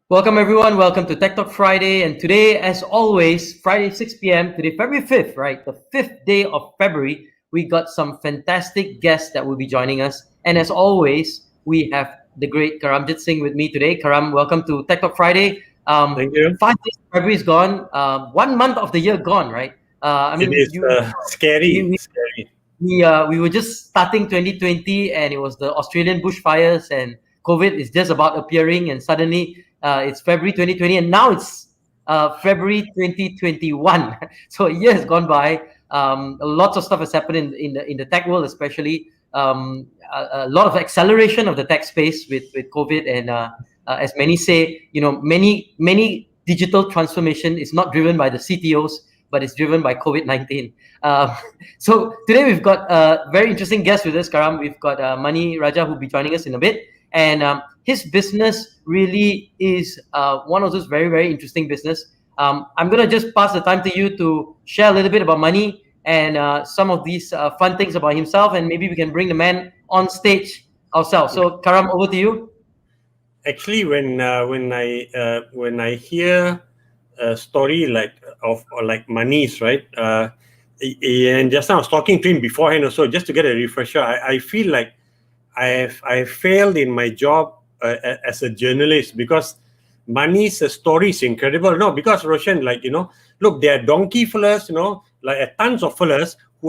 Welcome everyone, welcome to Tech Talk Friday, and today, as always, Friday 6 p.m. today, February 5th, right? The 5th day of February, we got some fantastic guests that will be joining us. And as always, we have the great Karamjit Singh with me today. Karam, welcome to Tech Talk Friday. Thank you. 5 days of February is gone, 1 month of the year gone, right? It is scary. We, Scary. we were just starting 2020 and it was the Australian bushfires and COVID is just about appearing, and suddenly it's February 2020 and now it's February 2021. So a year has gone by. Lots of stuff has happened in the tech world, especially a lot of acceleration of the tech space with COVID, and as many say, many digital transformation is not driven by the CTOs, but it's driven by COVID-19. So today we've got a very interesting guest with us, Karam. We've got Manirajah, who'll be joining us in a bit. And his business really is one of those very, very interesting business. I'm going to just pass the time to you to share a little bit about money and some of these fun things about himself, and maybe we can bring the man on stage ourselves. So Karam, over to you. Actually, when I hear a story like Mani's, right? And just now I was talking to him beforehand also, just to get a refresher. I feel like I failed in my job as a journalist, because Mani's story is incredible. No, because Roshan, look, there are donkey fellas, like tons of fellas who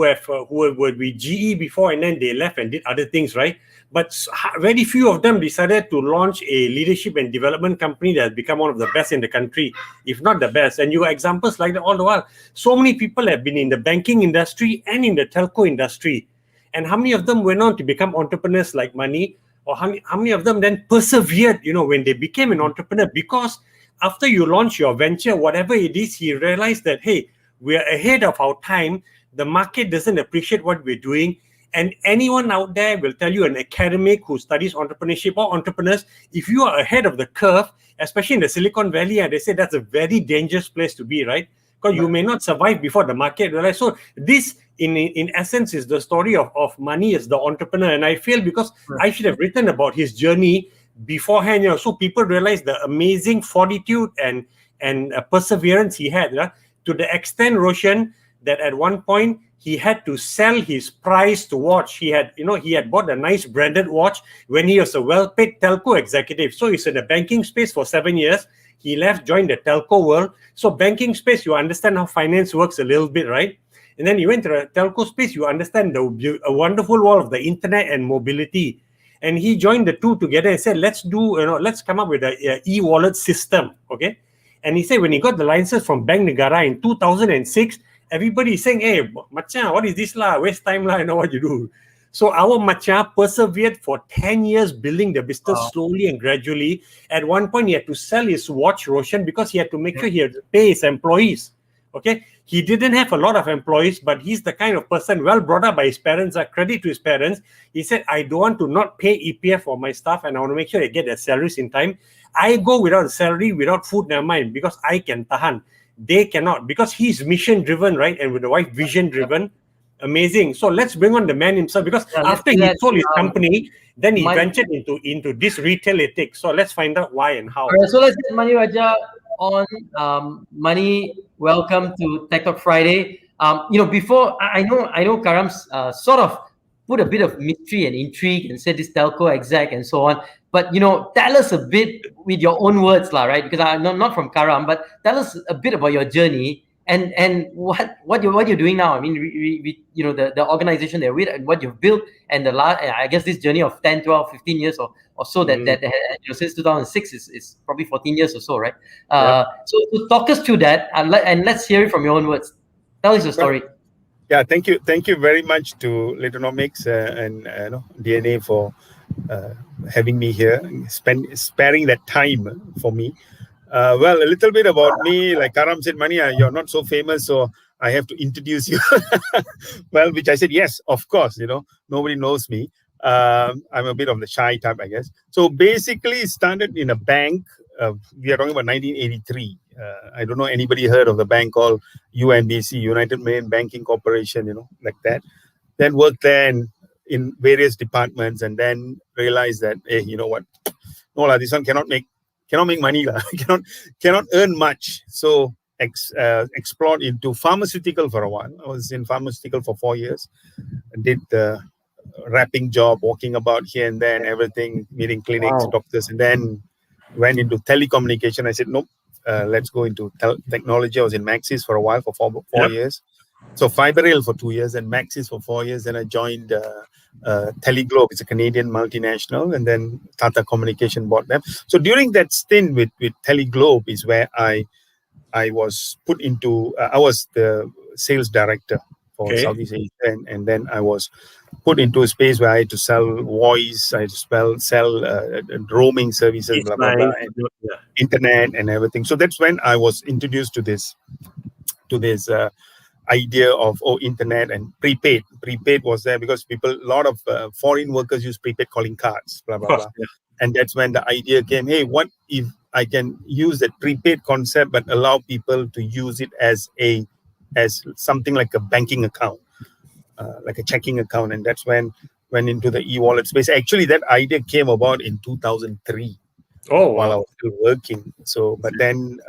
were with GE before, and then they left and did other things, right? But very few of them decided to launch a leadership and development company that has become one of the best in the country, if not the best. And you have examples like that all the while. So many people have been in the banking industry and in the telco industry. And how many of them went on to become entrepreneurs like Mani? Or how many of them then persevered, when they became an entrepreneur? Because after you launch your venture, whatever it is, he realized that, hey, we are ahead of our time. The market doesn't appreciate what we're doing. And anyone out there will tell you, an academic who studies entrepreneurship or entrepreneurs, if you are ahead of the curve, especially in the Silicon Valley, and they say that's a very dangerous place to be, right? Because you may not survive before the market realizes. So this, in essence, is the story of Mani as the entrepreneur. And I feel because I should have written about his journey beforehand, so people realize the amazing fortitude and perseverance he had, to the extent, Roshan, that at one point he had to sell his prized watch. He had bought a nice branded watch when he was a well-paid telco executive. So he's in the banking space for 7 years. He left, joined the telco world. So banking space, you understand how finance works a little bit, right? And then he went to the telco space. You understand the wonderful world of the internet and mobility. And he joined the two together and said, let's come up with a e-wallet system, okay? And he said when he got the license from Bank Negara in 2006, everybody is saying, hey, Macha, what is this lah? Waste time lah, I know what you do. So our Macha persevered for 10 years building the business slowly and gradually. At one point, he had to sell his watch, Roshan, because he had to make sure he had to pay his employees. Okay, he didn't have a lot of employees, but he's the kind of person well brought up by his parents. Credit to his parents. He said, I don't want to not pay EPF for my staff, and I want to make sure they get their salaries in time. I go without a salary, without food, never mind, because I can tahan. They cannot, because he's mission driven, right? And with the wife, vision driven. Amazing. So let's bring on the man himself, because after he sold his company, then he ventured into this Retailetics. So let's find out why and how. So let's get Manirajah on. Mani, welcome to Tech Talk Friday. Before I know Karam's sort of put a bit of mystery and intrigue and said this telco exec and so on. But tell us a bit with your own words, right? Because I'm not from Karam, but tell us a bit about your journey and what you're doing now. I mean, the organization they're with and what you've built, and I guess this journey of 10, 12, 15 years or so that since 2006 is probably 14 years or so, right? So talk us through that and let's hear it from your own words. Tell us your story. Yeah, thank you very much to Litonomics and DNA for having me here, sparing that time for me. Well, a little bit about me. Like Karam said, Mani, you're not so famous, so I have to introduce you. Well, which I said, yes, of course, nobody knows me. I'm a bit of the shy type, I guess. So basically started in a bank. We are talking about 1983. I don't know anybody heard of the bank called UNBC, United Main Banking Corporation, like that. Then worked there in various departments, and then realized that, hey, you know what? No, this one cannot make cannot make money lah. cannot earn much. So explored into pharmaceutical for a while. I was in pharmaceutical for 4 years. Did the wrapping job, walking about here and there and everything, meeting clinics, Wow. doctors, and then went into telecommunication. I said, nope, let's go into technology. I was in Maxis for a while, for four years. So Fiber Rail for 2 years and Maxis for 4 years. Then I joined Teleglobe. It's a Canadian multinational. And then Tata Communication bought them. So during that stint with Teleglobe is where I was put into, I was the sales director for Southeast Asia. And then I was put into a space where I had to sell voice, I had to sell roaming services, blah, blah, blah, and internet and everything. So that's when I was introduced to this idea of internet and prepaid. Prepaid was there because a lot of foreign workers use prepaid calling cards, blah, blah, blah. And that's when the idea came, hey, what if I can use that prepaid concept but allow people to use it as something like a banking account, like a checking account. And that's when went into the e-wallet space. Actually, that idea came about in 2003. While I was still working. So, but then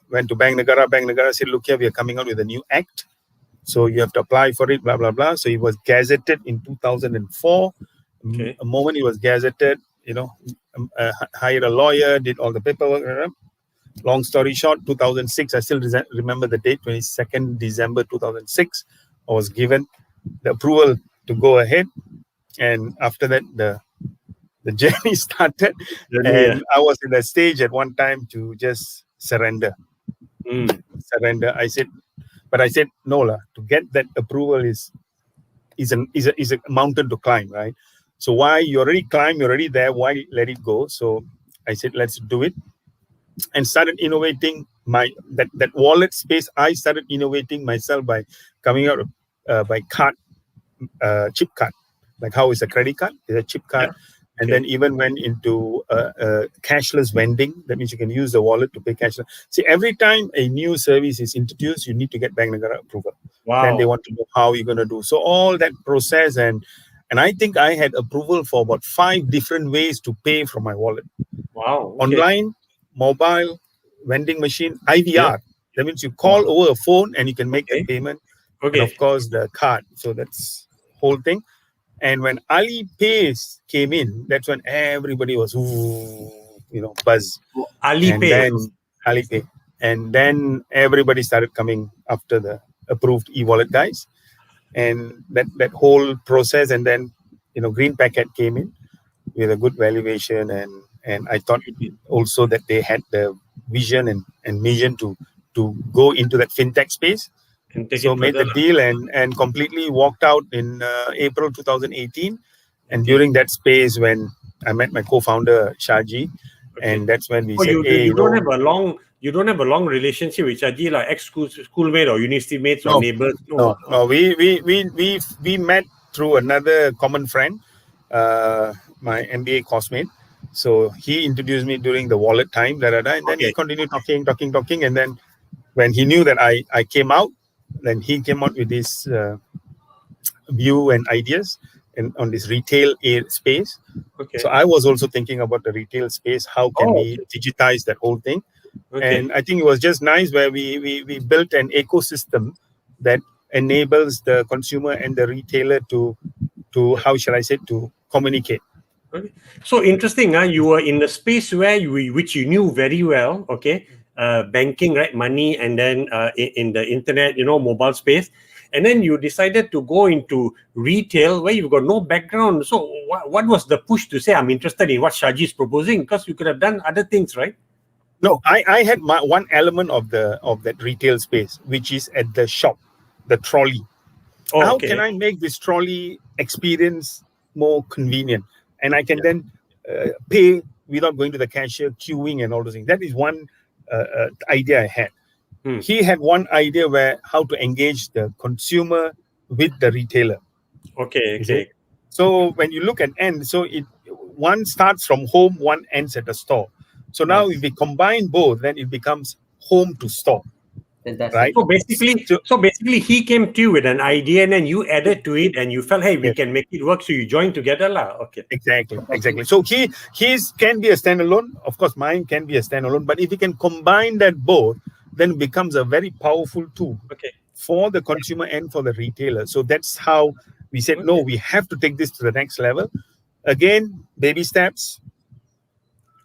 went to Bank Negara. Bank Negara said, look here, we are coming out with a new act. So you have to apply for it, blah, blah, blah. So it was gazetted in 2004. The moment it was gazetted, hired a lawyer, did all the paperwork. Long story short, 2006, I still remember the date, 22nd December 2006, I was given the approval to go ahead. And after that, the journey started. And I was in a stage at one time to just surrender. Surrender. I said, no, to get that approval is a mountain to climb, right? So why you already climbed, you're already there, why let it go? So I said, let's do it. And started innovating that wallet space. I started innovating myself by coming out by card, chip card. Like how is a credit card? It's a chip card. And then even went into cashless vending. That means you can use the wallet to pay cashless. See, every time a new service is introduced, you need to get Bank Negara approval. Then they want to know how you're going to do. So all that process, and I think I had approval for about 5 different ways to pay from my wallet. Online, mobile, vending machine, IVR. That means you call over a phone and you can make the payment. And of course, the card. So that's whole thing. And when Alipay came in, that's when everybody was, buzz. Alipay. And then everybody started coming after the approved e-wallet guys. And that whole process, and then, Green Packet came in with a good valuation. And I thought also that they had the vision and mission to go into that fintech space. So made the deal and completely walked out in April 2018. And during that space, when I met my co-founder Shaji, and that's when we said, you don't have a long relationship with Shaji, like ex-schoolmate or university mates or neighbors? No. We met through another common friend, my MBA coursemate. So he introduced me during the wallet time, and then he continued talking. And then when he knew that I came out, then he came out with this view and ideas on this retail space. So I was also thinking about the retail space. How can we digitize that whole thing? And I think it was just nice where we built an ecosystem that enables the consumer and the retailer to how shall I say, to communicate. So interesting, you were in the space which you knew very well, banking, right, money, and then in the internet, mobile space, and then you decided to go into retail where you've got no background. So what was the push to say, I'm interested in what Shaji is proposing? Because you could have done other things, right? No, I had one element of that retail space, which is at the shop, the trolley. How can I make this trolley experience more convenient? And I can then pay without going to the cashier, queuing and all those things. That is one idea I had. He had one idea where how to engage the consumer with the retailer. So when you look at end, so one starts from home, one ends at the store. So now if we combine both, then it becomes home to store. Fantastic. Right. So basically, he came to you with an idea, and then you added to it, and you felt, hey, we can make it work. So you joined together, lah. Okay. Exactly. So his can be a standalone. Of course, mine can be a standalone. But if you can combine that both, then it becomes a very powerful tool for the consumer and for the retailer. So that's how we said, no, we have to take this to the next level. Again, baby steps.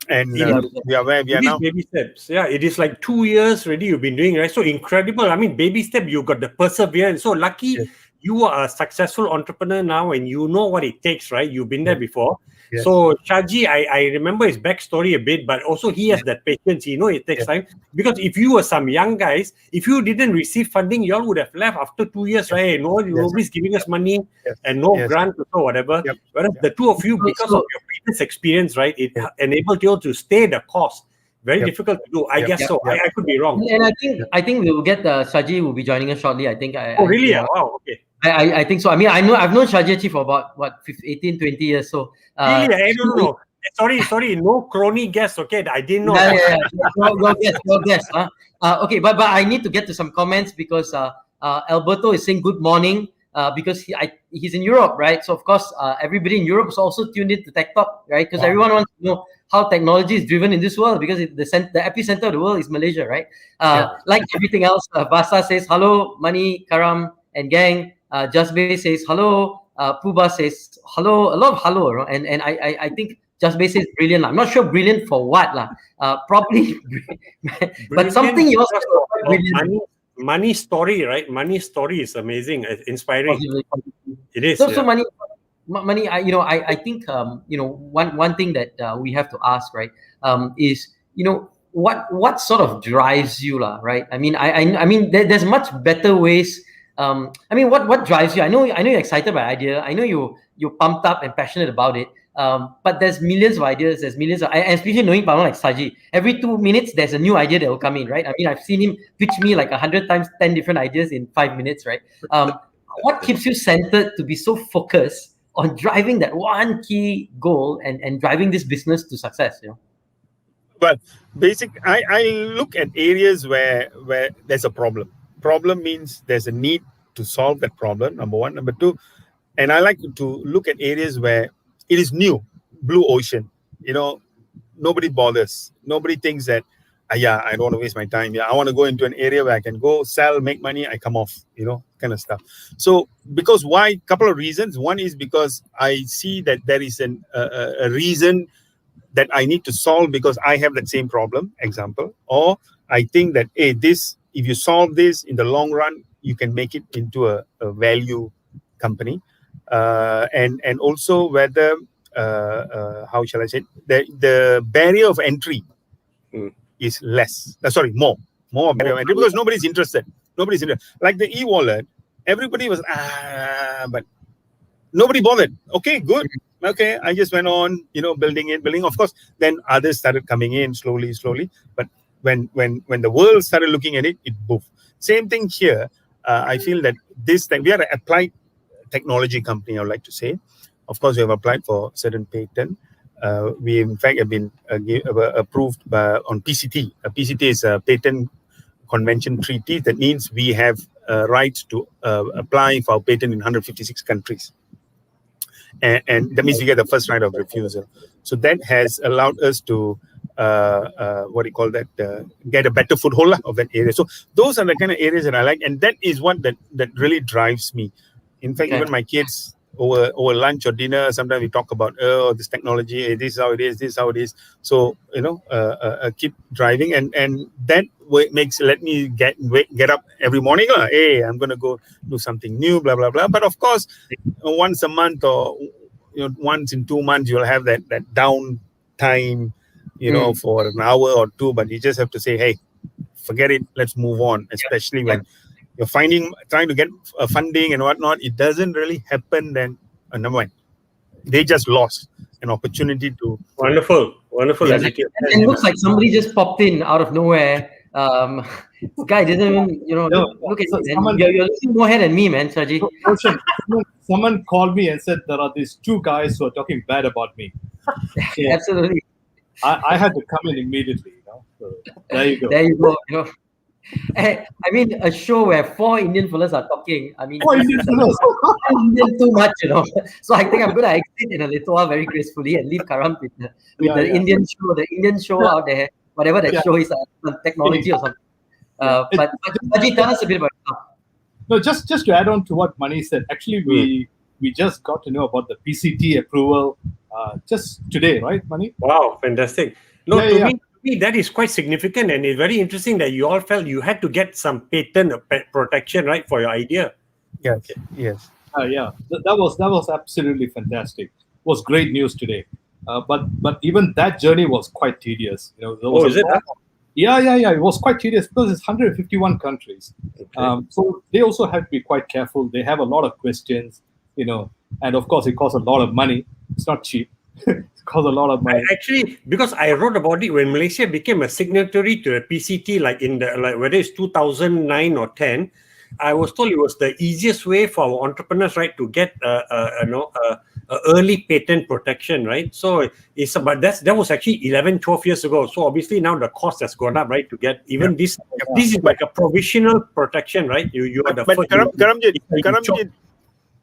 And we are where we are now. Baby steps. Yeah, it is like 2 years already you've been doing, right? So incredible. I mean, baby step, you got the perseverance. So lucky you are a successful entrepreneur now and you know what it takes, right? You've been there before. Yes. So Shaji, I remember his backstory a bit, but also he has that patience. You know, it takes time. Because if you were some young guys, if you didn't receive funding, you all would have left after 2 years, right? Nobody's giving us money and no grant or whatever. Whereas the two of you, because of your previous experience, right, it enabled you to stay the course. Very difficult to do. I guess so. I could be wrong. And I think we will get Shaji will be joining us shortly. I think. Really? Wow. Okay. I think so. I mean, I've known Shaji for about 18, 20 years. So really, I don't know. Sorry, no crony guess. Okay, I didn't know. Your guess. Okay, but I need to get to some comments because Alberto is saying good morning because he's in Europe, right? So of course, everybody in Europe is also tuned in to Tech Talk, right? Because everyone wants to know how technology is driven in this world because the epicenter of the world is Malaysia, right? Like everything else, Basa says hello, Mani, Karam, and gang. Just Bay says hello. Puba says hello. A lot of hello, and I think Just Bay says brilliant. I'm not sure brilliant for what lah. Probably, but something you also brilliant. Money story, right? Money story is amazing, inspiring. It is. So money. I think one thing that we have to ask, right, is what sort of drives you lah, right? I mean, there's much better ways. What drives you? I know you're excited by idea. I know you're pumped up and passionate about it. But there's millions of ideas. There's millions of, especially knowing Pawan like Saji. Every 2 minutes, there's a new idea that will come in, right? I mean, I've seen him pitch me like 100 times, 10 different ideas in 5 minutes, right? What keeps you centered to be so focused on driving that one key goal and driving this business to success? Well, I look at areas where there's a problem. Problem means there's a need to solve that problem, number one. Number two, and I like to look at areas where it is new, blue ocean. Nobody bothers. Nobody thinks that, I don't want to waste my time. I want to go into an area where I can go, sell, make money, I come off, kind of stuff. So, because why? Couple of reasons. One is because I see that there is a reason that I need to solve because I have that same problem, example. Or I think that, if you solve this in the long run, you can make it into a value company. And also whether, how shall I say, the barrier of entry is less. More barrier of entry because nobody's interested. Like the e-wallet, everybody was, but nobody bothered. Okay, good. Okay, I just went on, building. Of course, then others started coming in slowly. But when the world started looking at it, it boofed. Same thing here. I feel that this time we are an applied technology company, I would like to say. Of course, we have applied for certain patent. We, in fact, have been approved on PCT. PCT is a patent convention treaty. That means we have rights to apply for our patent in 156 countries. And that means we get the first right of refusal. So that has allowed us to, get a better foothold of that area. So those are the kind of areas that I like. And that is what that really drives me. In fact, even my kids over lunch or dinner, sometimes we talk about, this technology, this is how it is. So, keep driving. And that let me get up every morning. Hey, I'm going to go do something new, blah, blah, blah. But of course, once a month or once in 2 months, you'll have that down time, for an hour or two. But you just have to say, hey, forget it. Let's move on, especially when you're trying to get funding and whatnot. It doesn't really happen then. Never mind. They just lost an opportunity to. Wonderful attitude. And it looks like somebody just popped in out of nowhere. This guy didn't even, look at you. You're looking more ahead than me, man, Saji. Someone called me and said there are these two guys who are talking bad about me. So absolutely. I had to come in immediately. So there you go. There you go. I mean, a show where 4 Indian fellas are talking. I mean, Oh, Indian fellows. Indian too much, So I think I'm going to exit in a little while very gracefully and leave Karam with the Yeah. The Indian show out there, whatever that Yeah. show is, technology or something. But Haji, tell us a bit about it. No, just to add on to what Mani said, actually we just got to know about the PCT approval just today, right, Mani? Wow, fantastic. No, Yeah, to me, that is quite significant, and it's very interesting that you all felt you had to get some patent protection, right, for your idea. Yes. Yes. Yeah, that was absolutely fantastic. It was great news today. But even that journey was quite tedious. There was is it? Yeah. It was quite tedious because it's 151 countries. Okay. So they also have to be quite careful. They have a lot of questions, and of course it costs a lot of money. It's not cheap. It costs a lot of money. Actually, because I wrote about it when Malaysia became a signatory to a PCT, like whether it's 2009 or 10, I was told it was the easiest way for our entrepreneurs, right, to get early patent protection, right? So that was actually 11, 12 years ago. So obviously now the cost has gone up, right, to get even this. This is like a provisional protection, right? You are the But first. Karamjit,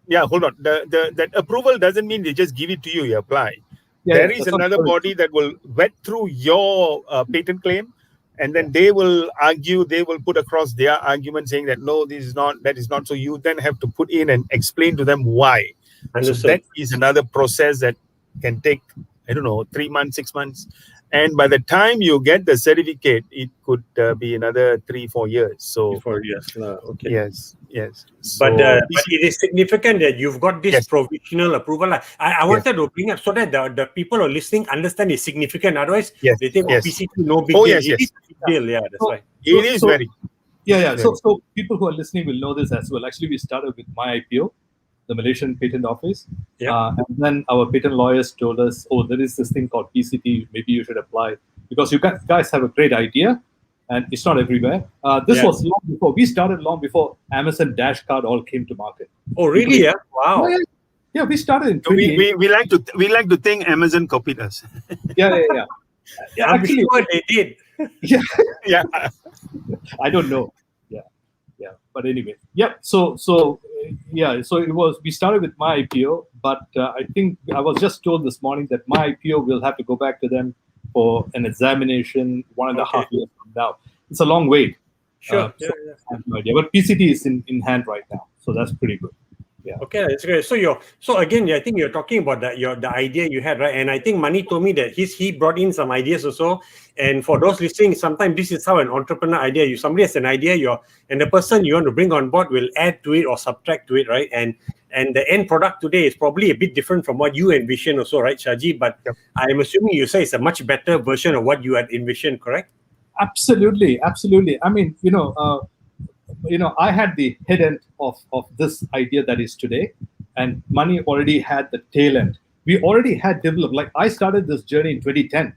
yeah, hold on. That approval doesn't mean they just give it to you. You apply. There is another body that will vet through your patent claim, and then they will argue. They will put across their argument saying that no, this is not, that is not. So you then have to put in and explain to them why. So that is another process that can take, I don't know, 3 months, 6 months. And by the time you get the certificate, it could be another 3-4 years. So 4 years. Okay. Yes. But it is significant that you've got this provisional approval. I wanted to bring up so that the people who are listening understand it's significant. Otherwise, they think PCT no big deal. Yes. It is a big deal. Yeah, that's right. It is very. Yeah. So people who are listening will know this as well. Actually, we started with my IPO, the Malaysian Patent Office. And then our patent lawyers told us, there is this thing called PCT, maybe you should apply because you guys have a great idea and it's not everywhere. This was long before, we started long before Amazon Dash Card all came to market. Oh, really? Yeah. Wow. Yeah, we started in we like to think Amazon copied us. Yeah. Yeah, I'm sure they did. Yeah. I don't know. Yeah. But anyway, So it was. We started with my IPO, but I think I was just told this morning that my IPO will have to go back to them for an examination 1.5 years from now. It's a long wait. Sure. I have no idea, but PCT is in hand right now, so that's pretty good. Yeah. Okay, that's great. So again, I think you're talking about the idea you had, right? And I think Mani told me that he brought in some ideas also. And for those listening, sometimes this is how an entrepreneur idea. Somebody has an idea, and the person you want to bring on board will add to it or subtract to it, right? And the end product today is probably a bit different from what you envisioned also, right, Shaji? But I'm assuming you say it's a much better version of what you had envisioned, correct? Absolutely. I mean, I had the head end of this idea that is today, and Mani already had the tail end. We already had developed, like I started this journey in 2010.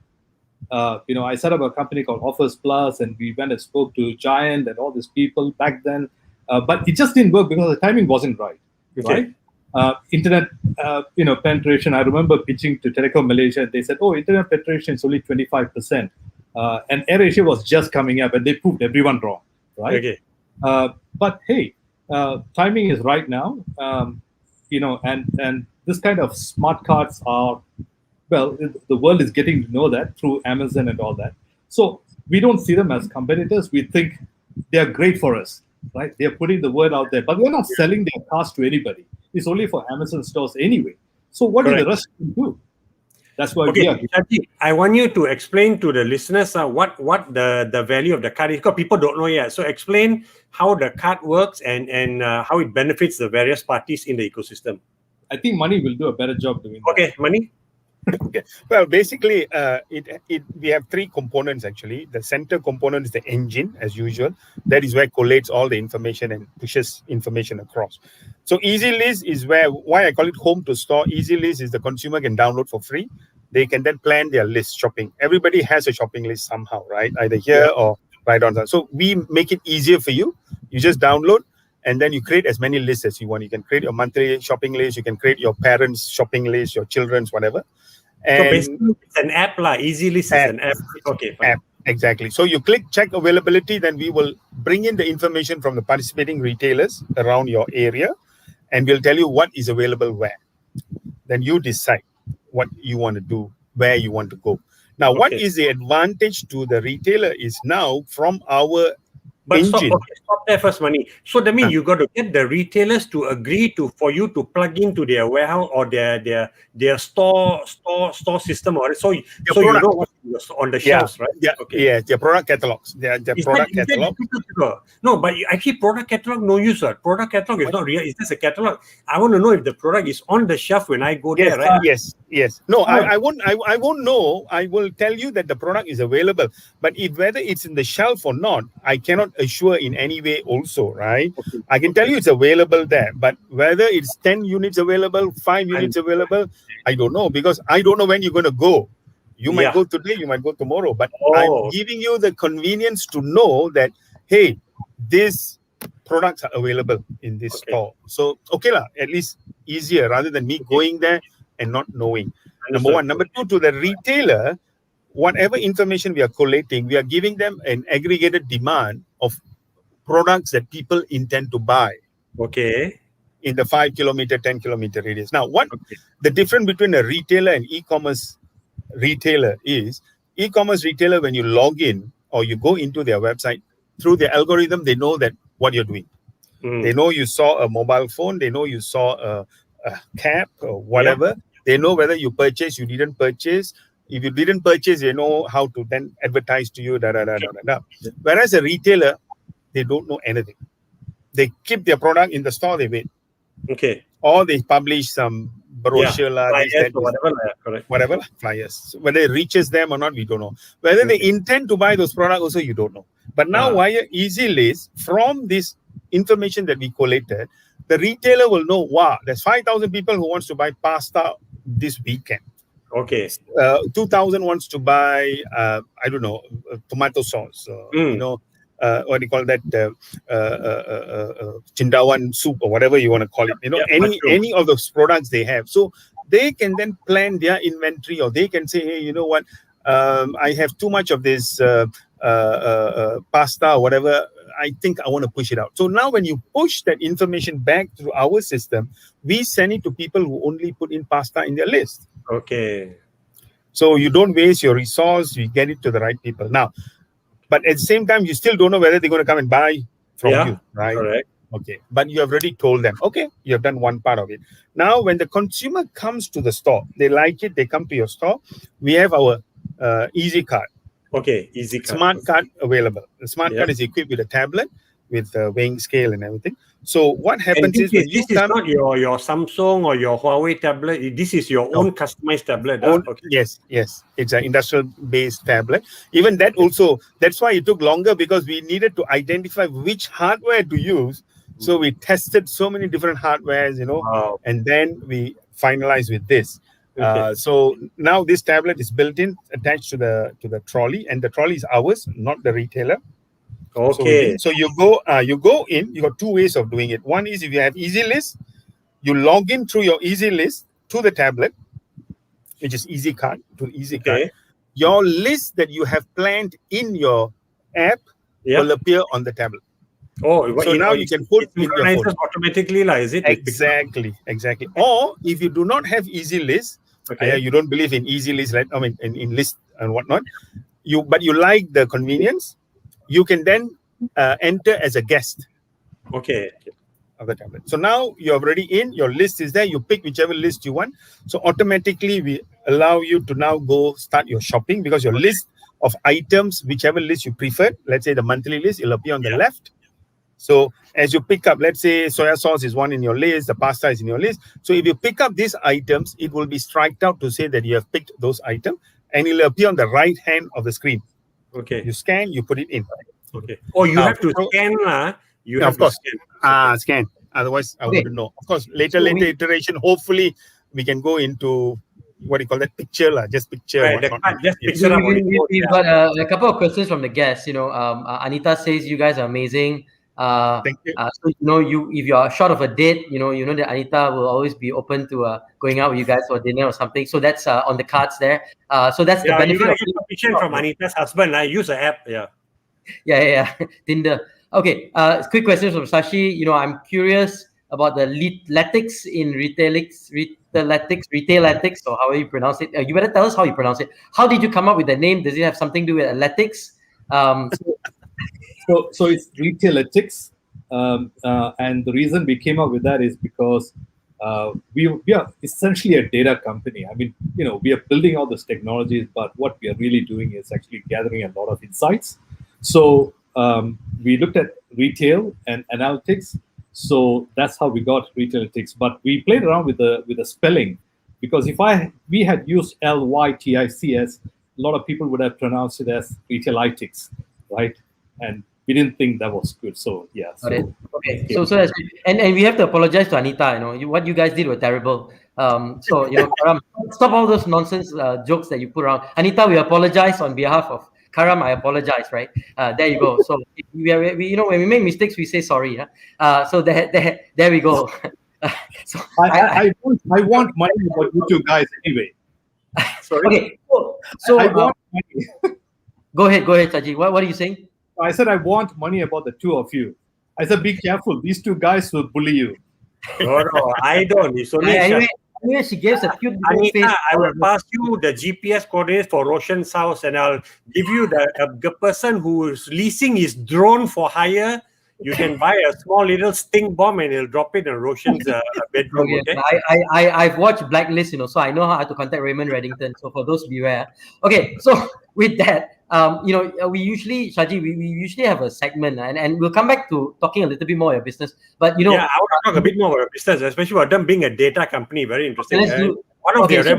I set up a company called Offers Plus, and we went and spoke to Giant and all these people back then. But it just didn't work because the timing wasn't right. Right? Internet, penetration. I remember pitching to Telecom Malaysia. They said, internet penetration is only 25%. And AirAsia was just coming up, and they proved everyone wrong. Right? Okay. But hey, timing is right now. And this kind of smart cards are, the world is getting to know that through Amazon and all that. So we don't see them as competitors. We think they're great for us, right? They're putting the word out there, but we're not selling their cars to anybody. It's only for Amazon stores anyway. So what do the rest do? That's why we are here. I want you to explain to the listeners what the value of the card is, because people don't know yet. So explain how the card works and how it benefits the various parties in the ecosystem. I think Mani will do a better job doing that. Okay, Mani? Okay. Well, basically, we have 3 components actually. The center component is the engine, as usual. That is where it collates all the information and pushes information across. So EasyList is why I call it home to store. EasyList is the consumer can download for free. They can then plan their list shopping. Everybody has a shopping list somehow, right? Either here or right on. So we make it easier for you. You just download, and then you create as many lists as you want. You can create your monthly shopping list. You can create your parents' shopping list, your children's, whatever. And so basically, it's an app, EasyList is an app. Okay, fine. Exactly. So you click check availability, then we will bring in the information from the participating retailers around your area, and we'll tell you what is available where. Then you decide what you want to do, where you want to go. Now, what is the advantage to the retailer is now from our But engine. stop there first, Mani. So that means you got to get the retailers to agree for you to plug into their warehouse or their store system, or so you know what's on the shelves, right? Yeah, yeah, their product catalogs. Their product catalog. No, but actually product catalog no use. Product catalog is not real. It's just a catalog. I want to know if the product is on the shelf when I go there, right? Yes. No, I won't know. I will tell you that the product is available. But whether it's in the shelf or not, I cannot assure in any way also, right? I can tell you it's available there, but whether it's 10 units available, 5 units available, I don't know, because I don't know when you're going to go. You might go today, you might go tomorrow, but I'm giving you the convenience to know that, hey, these products are available in this store. So, at least easier rather than me going there and not knowing. Number one. Number two, to the retailer, whatever information we are collating, we are giving them an aggregated demand of products that people intend to buy. In the 5 kilometer, 10 kilometer radius. Now, what the difference between a retailer and e-commerce retailer is, e-commerce retailer, when you log in or you go into their website, through their algorithm, they know that what you're doing. They know you saw a mobile phone, they know you saw a cap or whatever. They know whether you purchased, you didn't purchase. If you didn't purchase, they know how to then advertise to you. Whereas a retailer, they don't know anything. They keep their product in the store, they wait. Or they publish some brochure, whatever flyers. So whether it reaches them or not, we don't know. Whether they intend to buy those products, also you don't know. But now via Easy List, from this information that we collated, the retailer will know, wow, there's 5,000 people who wants to buy pasta this weekend. 2,000 wants to buy, I don't know, tomato sauce. What do you call that? Chindawan soup or whatever you want to call it. Any of those products they have. So they can then plan their inventory, or they can say, hey, you know what? I have too much of this pasta or whatever. I think I want to push it out. So now when you push that information back through our system, we send it to people who only put in pasta in their list. So you don't waste your resource, you get it to the right people. Now, but at the same time, you still don't know whether they're going to come and buy from you, right? Correct. But you have already told them, you have done one part of it. Now, when the consumer comes to the store, they like it, they come to your store, we have our Easy Card. Easy Card. Smart card available. The smart card is equipped with a tablet, with a weighing scale and everything. So what happens is when you come, not your Samsung or your Huawei tablet. This is your own customized tablet. Yes. It's an industrial-based tablet. Even that also, that's why it took longer, because we needed to identify which hardware to use. So we tested so many different hardwares, and then we finalized with this. So now this tablet is built in, attached to the trolley, and the trolley is ours, not the retailer. So you go in. You got two ways of doing it. One is, if you have Easy List, you log in through your Easy List to the tablet, which is Easy Card to Easy Card. Your list that you have planned in your app will appear on the tablet. So now you can put in your phone automatically, is it? Exactly. Or if you do not have Easy List, you don't believe in Easy List, right? I mean, in list and whatnot. But you like the convenience. You can then enter as a guest. Of the tablet. So now you're already in. Your list is there. You pick whichever list you want. So automatically we allow you to now go start your shopping, because your list of items, whichever list you prefer, let's say the monthly list, it'll appear on the left. So as you pick up, let's say soya sauce is one in your list, the pasta is in your list. So if you pick up these items, it will be striked out to say that you have picked those items, and it'll appear on the right hand of the screen. You scan, you put it in. You have to scan. You have to scan. Scan. Otherwise, I wouldn't know. Of course, later iteration, hopefully we can go into what do you call that, picture, just picture. We've got a couple of questions from the guests. Anita says you guys are amazing. Thank you. So if you're short of a date, you know that Anita will always be open to going out with you guys for dinner or something. So that's on the cards there. So that's the Yeah, you're benefit gonna of get permission from Anita's husband. I use the app. Yeah. yeah. Tinder. Okay. Quick question from Sashi. I'm curious about the Letics in Retailetics, or however you pronounce it. You better tell us how you pronounce it. How did you come up with the name? Does it have something to do with athletics? So it's Retailetics, and the reason we came up with that is because we are essentially a data company. I mean, we are building all these technologies, but what we are really doing is actually gathering a lot of insights. So we looked at retail and analytics. So that's how we got Retailetics. But we played around with the spelling, because if we had used Lytics, a lot of people would have pronounced it as Retailitics, right? And we didn't think that was good. So yeah. Got it. Okay. So that's and we have to apologize to Anita. What you guys did were terrible. So Karam, stop all those nonsense jokes that you put around. Anita, we apologize on behalf of Karam. I apologize. Right. There you go. So when we make mistakes, we say sorry. So there we go. So I want money about you two guys anyway. Sorry. Okay. So I want money. Go ahead, Saji. What are you saying? I said I want money about the two of you. I said, be careful. These two guys will bully you. No, I don't. It's only anyway, she gives a cute Anita, face. I will pass you the GPS coordinates for Roshan's house, and I'll give you the person who is leasing his drone for hire. You can buy a small little stink bomb and he'll drop it in Roshan's bedroom. Okay. I've watched Blacklist, so I know how to contact Raymond Reddington. So for those beware. Okay, so with that, we usually, Shaji, we usually have a segment, and we'll come back to talking a little bit more about business. But yeah, I want to talk a bit more about business, especially about them being a data company. Very interesting. One of their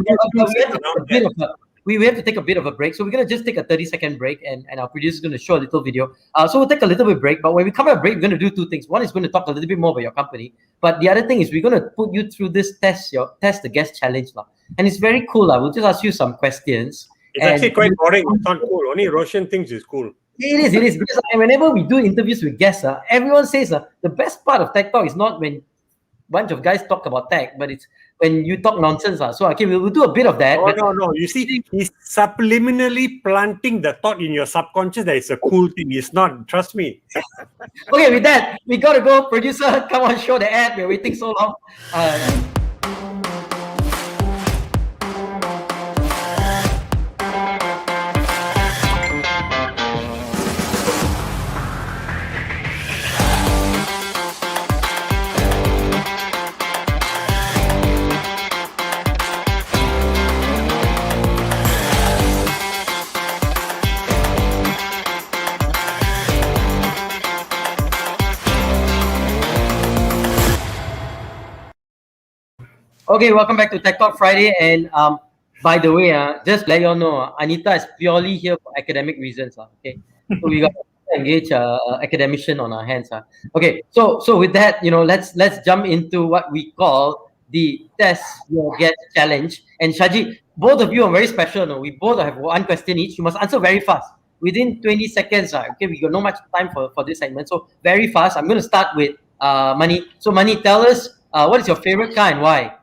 we have to take a bit of a break. So we're going to just take a 30-second break, and our producer is going to show a little video. So we'll take a little bit break. But when we come out of break, we're going to do two things. One is going to talk a little bit more about your company. But the other thing is we're going to put you through this test the guest challenge. And it's very cool. We'll just ask you some questions. It's actually quite boring. It's not cool. Only Roshan thinks it's cool. It is. Because whenever we do interviews with guests, everyone says the best part of Tech Talk is not when a bunch of guys talk about tech, but it's when you talk nonsense. So okay, we'll do a bit of that. No. You see, he's subliminally planting the thought in your subconscious that it's a cool thing. It's not. Trust me. Okay, with that, we got to go. Producer, come on, show the ad. We're waiting so long. Okay, welcome back to Tech Talk Friday. And by the way, just let you all know, Anita is purely here for academic reasons. Okay, so we got to engage academician on our hands. Okay, so with that, let's jump into what we call the test your guest challenge. And Shaji, both of you are very special. No, we both have one question each. You must answer very fast, within 20 seconds. Okay, we got no much time for this segment, so very fast. I'm going to start with Mani. So Mani, tell us what is your favorite car and why?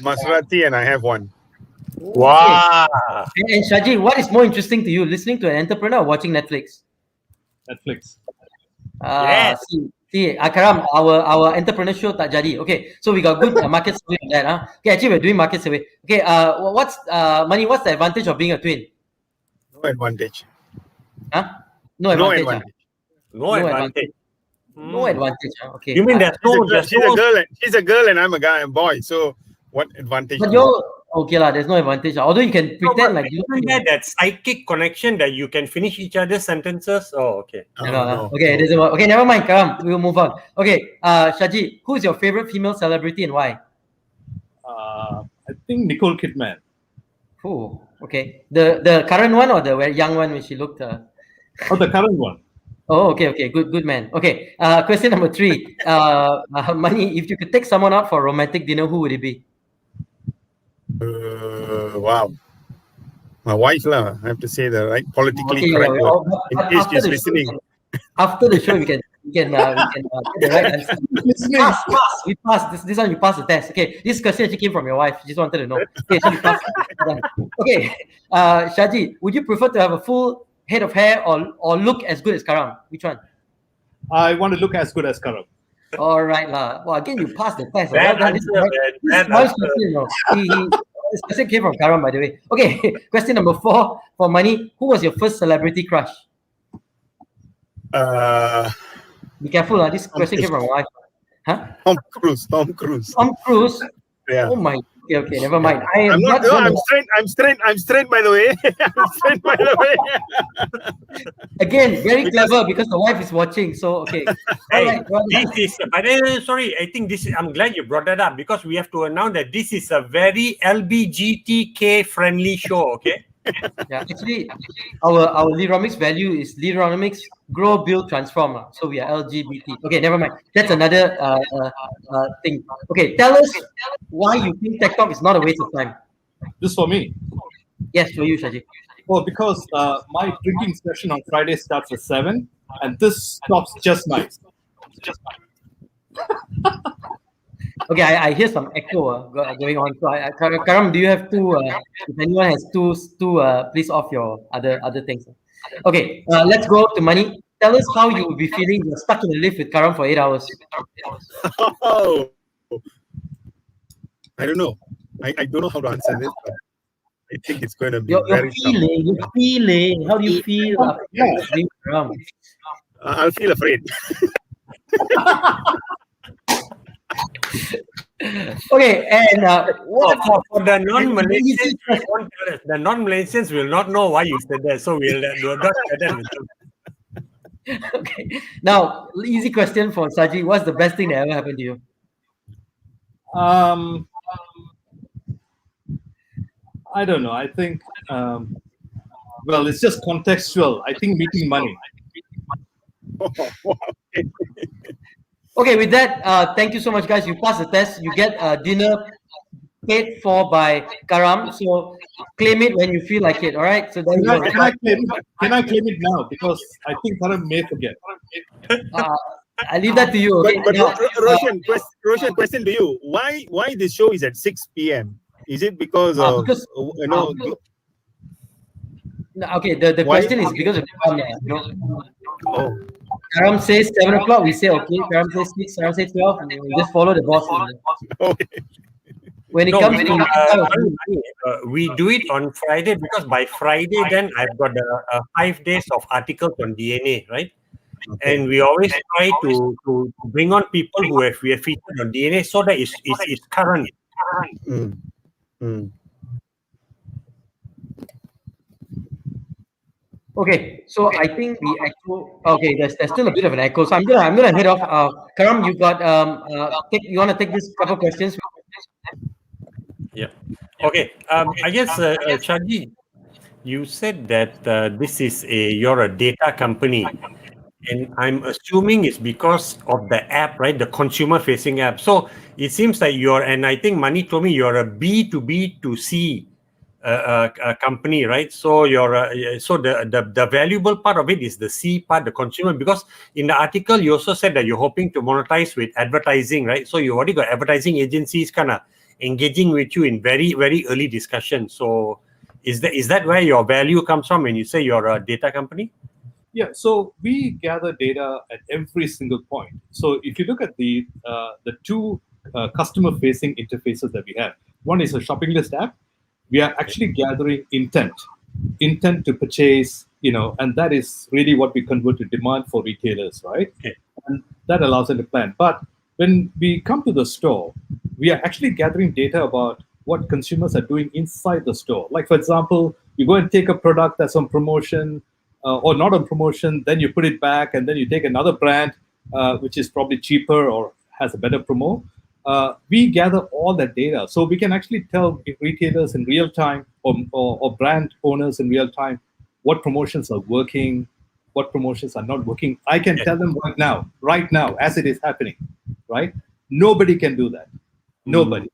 Maserati, and I have one. Wow. And Shaji, what is more interesting to you, listening to an entrepreneur or watching Netflix? Netflix. Yes. See, Karam, our entrepreneur show tak jadi. Okay, so we got good market survey on that. Okay, actually we're doing market survey. Okay, what's the advantage of being a twin? No advantage. No advantage. No advantage. No advantage. Okay. You mean she's a girl and I'm a boy. So what advantage? But okay lah. There's no advantage. Although you can pretend like you had that psychic connection that you can finish each other's sentences. Oh, okay. No. Okay, it doesn't work. Okay, never mind. Karam, we'll move on. Okay, Shaji, who's your favorite female celebrity and why? I think Nicole Kidman. Oh, okay. The current one or the very young one when she looked? The current one. Oh, okay. Good man. Okay. Question number 3. Mani, if you could take someone out for a romantic dinner, who would it be? Wow. My wife, I have to say the right politically correct word. In case she's listening. After the show, we can get the right answer. Pass. We passed. This one you passed the test. Okay, this question actually came from your wife. She just wanted to know. Okay, so you passed. Okay, Shaji, would you prefer to have a full head of hair or look as good as Karam? Which one? I want to look as good as Karam. All right, lah. Well, again, you passed the test. Bad Well done. answer, This bad one answer. question, this question came from Karam, by the way. Okay, question number 4 for Mani. Who was your first celebrity crush? Be careful, this question came from my wife. Huh? Tom Cruise. Tom Cruise? Yeah. Oh my. Okay, never mind. I'm straight, by the way. I'm straight, by the way. Again, very clever because the wife is watching. So, okay. Hey, sorry, I think this is, I'm glad you brought that up because we have to announce that this is a very LBGTK friendly show, okay? Yeah, actually, our Leaderonomics value is Leaderonomics grow, build, transform. So we are LGBT. Okay, never mind. That's another thing. Okay, tell us why you think Tech Talk is not a waste of time. This for me. Yes, for you, Shaji. Well, because my drinking session on Friday starts at 7, and this stops just nice. Okay, I hear some echo going on. So, Karam, do you have two? If anyone has two, please off your other things. Okay, let's go to Mani. Tell us how you will be feeling. You're stuck in the lift with Karam for 8 hours. Oh, I don't know. I don't know how to answer this, but I think it's going to be Your very feeling. How do you feel after being Karam? I'll feel afraid. Okay, and what for the non-Malaysians, the non-Malaysians will not know why you said that, so we'll not share that with them. Okay, now easy question for Saji. What's the best thing that ever happened to you? I don't know. I think, well, it's just contextual. I think meeting Mani. Okay, with that, thank you so much, guys. You passed the test. You get dinner paid for by Karam. So claim it when you feel like it. All right. So then Can I claim it now? Because I think Karam may forget. I leave that to you. Okay? But Roshan, question to you: Why this show is at 6 p.m.? Is it because of okay, the question is because of Oh. Karam says 7 o'clock, we say okay. Karam says 6, Karam says 12, and we just follow the boss. Okay. When it comes to we do it on Friday because by Friday then I've got 5 days of articles on DNA, right? Okay. And we always try to bring on people we have featured on DNA so that it's current. Okay, so I think the echo. Okay, there's still a bit of an echo. So I'm gonna head off. Karam, you got you want to take this couple questions? Yeah. Okay. I guess Shaji, you said that you're a data company, and I'm assuming it's because of the app, right? The consumer-facing app. So it seems like and I think Mani told me you're a B2B2C company, right? So so the valuable part of it is the C part, the consumer, because in the article you also said that you're hoping to monetize with advertising, right? So you already got advertising agencies kind of engaging with you in very, very early discussion. So is that where your value comes from when you say you're a data company? Yeah, so we gather data at every single point. So if you look at the two customer-facing interfaces that we have, one is a shopping list app. We are actually gathering intent to purchase, and that is really what we convert to demand for retailers, right? Okay. And that allows them to plan. But when we come to the store, we are actually gathering data about what consumers are doing inside the store. Like, for example, you go and take a product that's on promotion or not on promotion, then you put it back, and then you take another brand which is probably cheaper or has a better promo. We gather all that data, so we can actually tell retailers in real time or brand owners in real time what promotions are working, what promotions are not working. I can tell them right now, as it is happening, right? Nobody can do that. Nobody,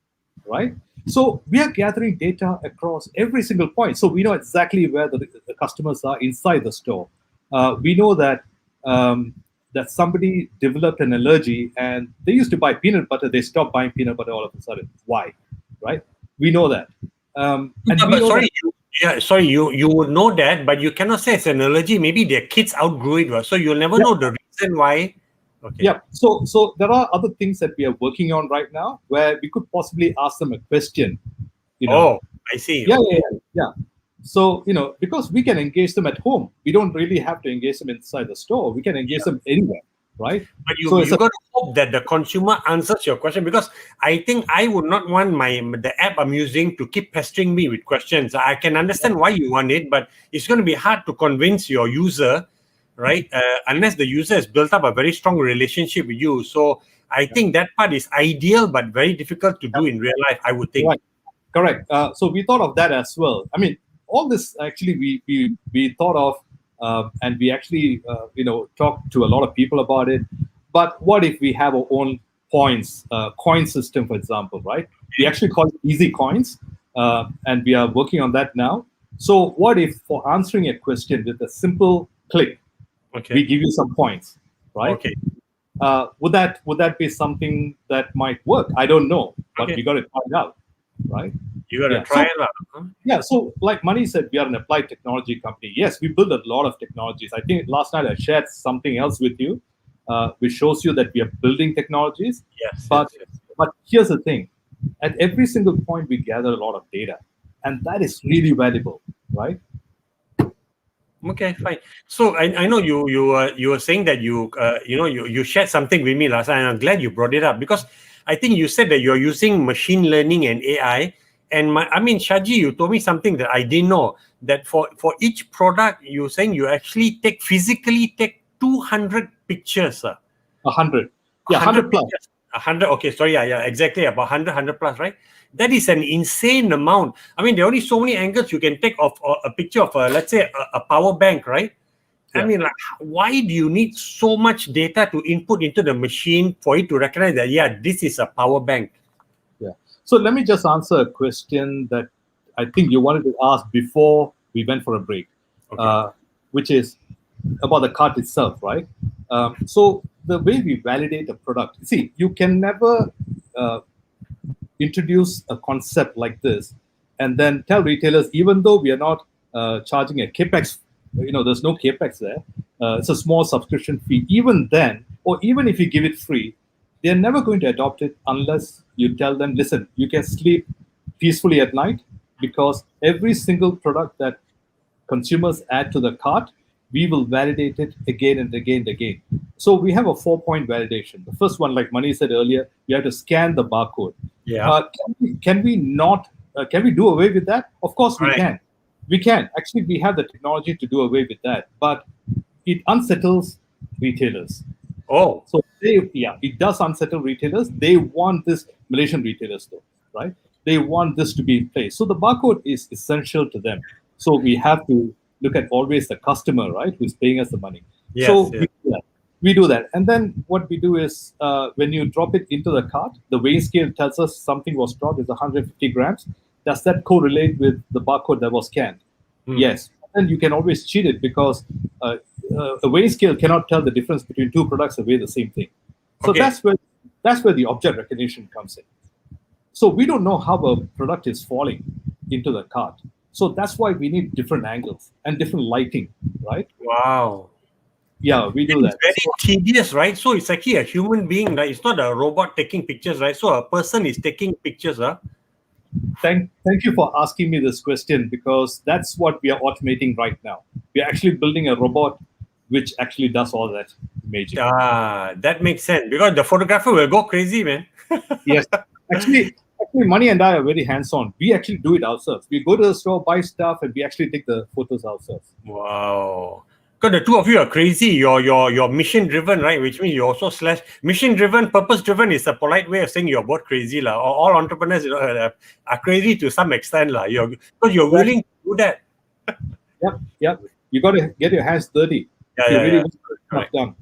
right? So we are gathering data across every single point. So we know exactly where the customers are inside the store. We know that that somebody developed an allergy and they used to buy peanut butter, they stopped buying peanut butter all of a sudden. Why? Right? We know that. And we But know sorry, that. you would know that, but you cannot say it's an allergy. Maybe their kids outgrew it, so you'll never Yeah. know the reason why. Okay. Yeah. So there are other things that we are working on right now where we could possibly ask them a question. Oh, I see. Yeah, Okay. yeah. So, because we can engage them at home, we don't really have to engage them inside the store. We can engage them anywhere, right? But So you got to hope that the consumer answers your question, because I think I would not want the app I'm using to keep pestering me with questions. I can understand why you want it, but it's going to be hard to convince your user, right? Unless the user has built up a very strong relationship with you. So I think that part is ideal, but very difficult to do in real life, I would think. Right. Correct. So we thought of that as well. I mean, all this actually we thought of, and we actually talked to a lot of people about it. But what if we have our own coin system, for example, right? We actually call it easy coins, and we are working on that now. So what if for answering a question with a simple click, Okay. we give you some points, right? Okay. Would that be something that might work? I don't know, but we got to find out, right? You got to Yeah. try So- it out. Huh? Yeah, so like Mani said, we are an applied technology company. Yes, we build a lot of technologies. I think last night I shared something else with you, which shows you that we are building technologies. Yes. But yes. but here's the thing: at every single point, we gather a lot of data, and that is really valuable, right? Okay, fine. So I know you were saying that you shared something with me last night, and I'm glad you brought it up, because I think you said that you're using machine learning and AI. And Shaji, you told me something that I didn't know, that for each product, you're saying you actually physically take 200 pictures. 100, yeah, 100 plus. pictures. 100. Okay, sorry, yeah, exactly, about 100 plus, right? That is an insane amount. I mean, there are only so many angles you can take of a picture of, let's say, a power bank, right? I Yeah. mean, like, why do you need so much data to input into the machine for it to recognize that, yeah, this is a power bank? Yeah. So let me just answer a question that I think you wanted to ask before we went for a break, Okay. which is about the cart itself, right? So the way we validate a product, see, you can never introduce a concept like this and then tell retailers, even though we are not charging a capex, there's no capex there. It's a small subscription fee. Even then, or even if you give it free, they're never going to adopt it unless you tell them, listen, you can sleep peacefully at night, because every single product that consumers add to the cart, we will validate it again and again and again. So we have a 4-point validation. The first one, like Mani said earlier, we have to scan the barcode. Yeah. Can we not? Can we do away with that? Of course we Right. can. We can. Actually, we have the technology to do away with that, but it unsettles retailers. Oh. So it does unsettle retailers. They want this, Malaysian retailers though, right? They want this to be in place. So the barcode is essential to them. So we have to look at always the customer, right, who's paying us the money. Yes, So yes. we do that. And then what we do is when you drop it into the cart, the weighing scale tells us something was dropped is 150 grams. Does that correlate with the barcode that was scanned? Yes. And you can always cheat it, because a weighing scale cannot tell the difference between two products that weigh the same thing. So Okay. that's where the object recognition comes in. So we don't know how a product is falling into the cart. So that's why we need different angles and different lighting, right? Wow. Yeah, we do It's that. very So, tedious, right? So it's actually a human being, right? It's not a robot taking pictures, right? So a person is taking pictures, huh? thank you for asking me this question, because that's what we are automating right now. We are actually building a robot which actually does all that imaging. That makes sense, because the photographer will go crazy, man. Yes, actually, Mani and I are very hands-on. We actually do it ourselves. We go to the store, buy stuff, and we actually take the photos ourselves. Wow. Because the two of you are crazy. You're mission driven, right? Which means you also slash mission driven, purpose driven is a polite way of saying you're both crazy, lah. All entrepreneurs, are crazy to some extent, lah. Because you're willing to do that. Yep. You got to get your hands dirty. Yeah, You yeah, really yeah. want to get stuff Right. done.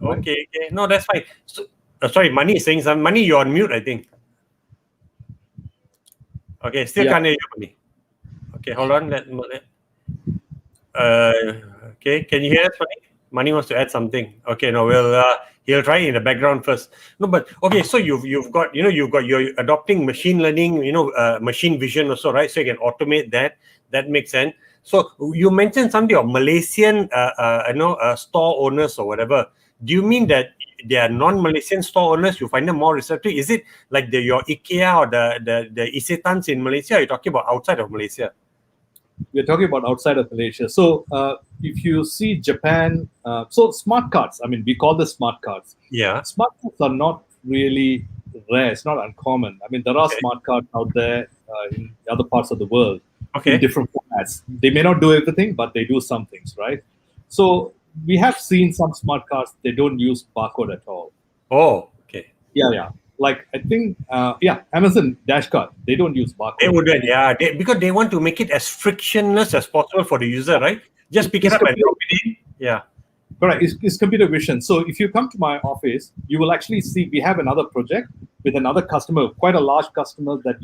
Right? Okay. No, that's fine. So, sorry, Mani is saying something. Mani, you're on mute, I think. Okay, still Yeah. can't hear you, Mani. Okay, hold on. Okay, can you hear us, Mani wants to add something. Okay, no, he'll try in the background first. No, but okay, so you're adopting machine learning, machine vision also, right? So you can automate that. That makes sense. So you mentioned something of Malaysian, store owners or whatever. Do you mean that they are non-Malaysian store owners? You find them more receptive? Is it like your IKEA or the Isetans in Malaysia? Or are you talking about outside of Malaysia? We're talking about outside of Malaysia. So if you see Japan, so smart cards, I mean, we call them smart cards. Yeah. Smart cards are not really rare. It's not uncommon. I mean, there are smart cards out there in other parts of the world in different formats. They may not do everything, but they do some things, right? So we have seen some smart cards, they don't use barcode at all. Oh, okay. Yeah. Like, I think, Amazon Dash Card, they don't use barcode. They wouldn't, because they want to make it as frictionless as possible for the user, right? Just pick it up and drop it in. Yeah. Correct. It's computer vision. So if you come to my office, you will actually see we have another project with another customer, quite a large customer that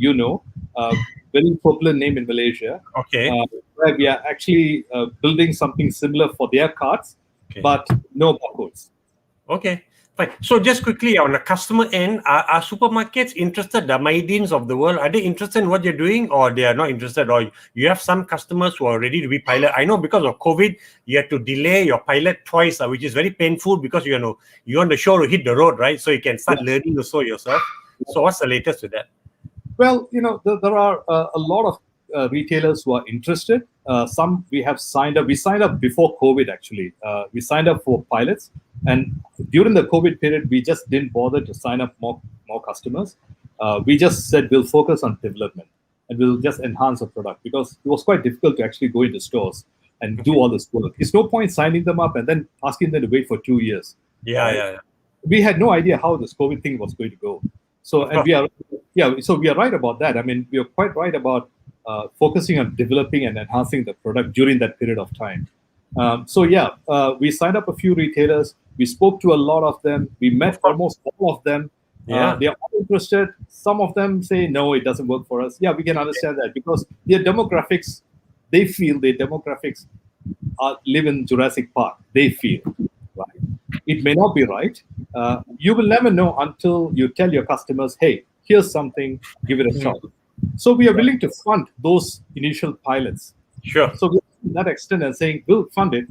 very popular name in Malaysia. Okay. Where we are actually building something similar for their cards, but no barcodes. Okay. Fine. So just quickly, on the customer end, are supermarkets interested, the Maidins of the world, are they interested in what you're doing, or they are not interested, or you have some customers who are ready to be pilot? I know because of COVID, you had to delay your pilot twice, which is very painful because you want the show to hit the road, right? So you can start learning also yourself. So what's the latest with that? Well, there are a lot of retailers who are interested. Some we have signed up. We signed up before COVID, actually. We signed up for pilots. And during the COVID period, we just didn't bother to sign up more customers. We just said we'll focus on development and we'll just enhance the product, because it was quite difficult to actually go into stores and do all this work. It's no point signing them up and then asking them to wait for 2 years. Yeah. We had no idea how this COVID thing was going to go. So, and we are right about that. I mean, we are quite right about focusing on developing and enhancing the product during that period of time. We signed up a few retailers. We spoke to a lot of them. We met almost all of them. They are all interested. Some of them say, no, it doesn't work for us. Yeah, we can understand that, because their demographics, they feel their demographics live in Jurassic Park. They feel, right? It may not be right. You will never know until you tell your customers, hey, here's something, give it a shot. So we are willing to fund those initial pilots. Sure. So we're to that extent and saying, we'll fund it,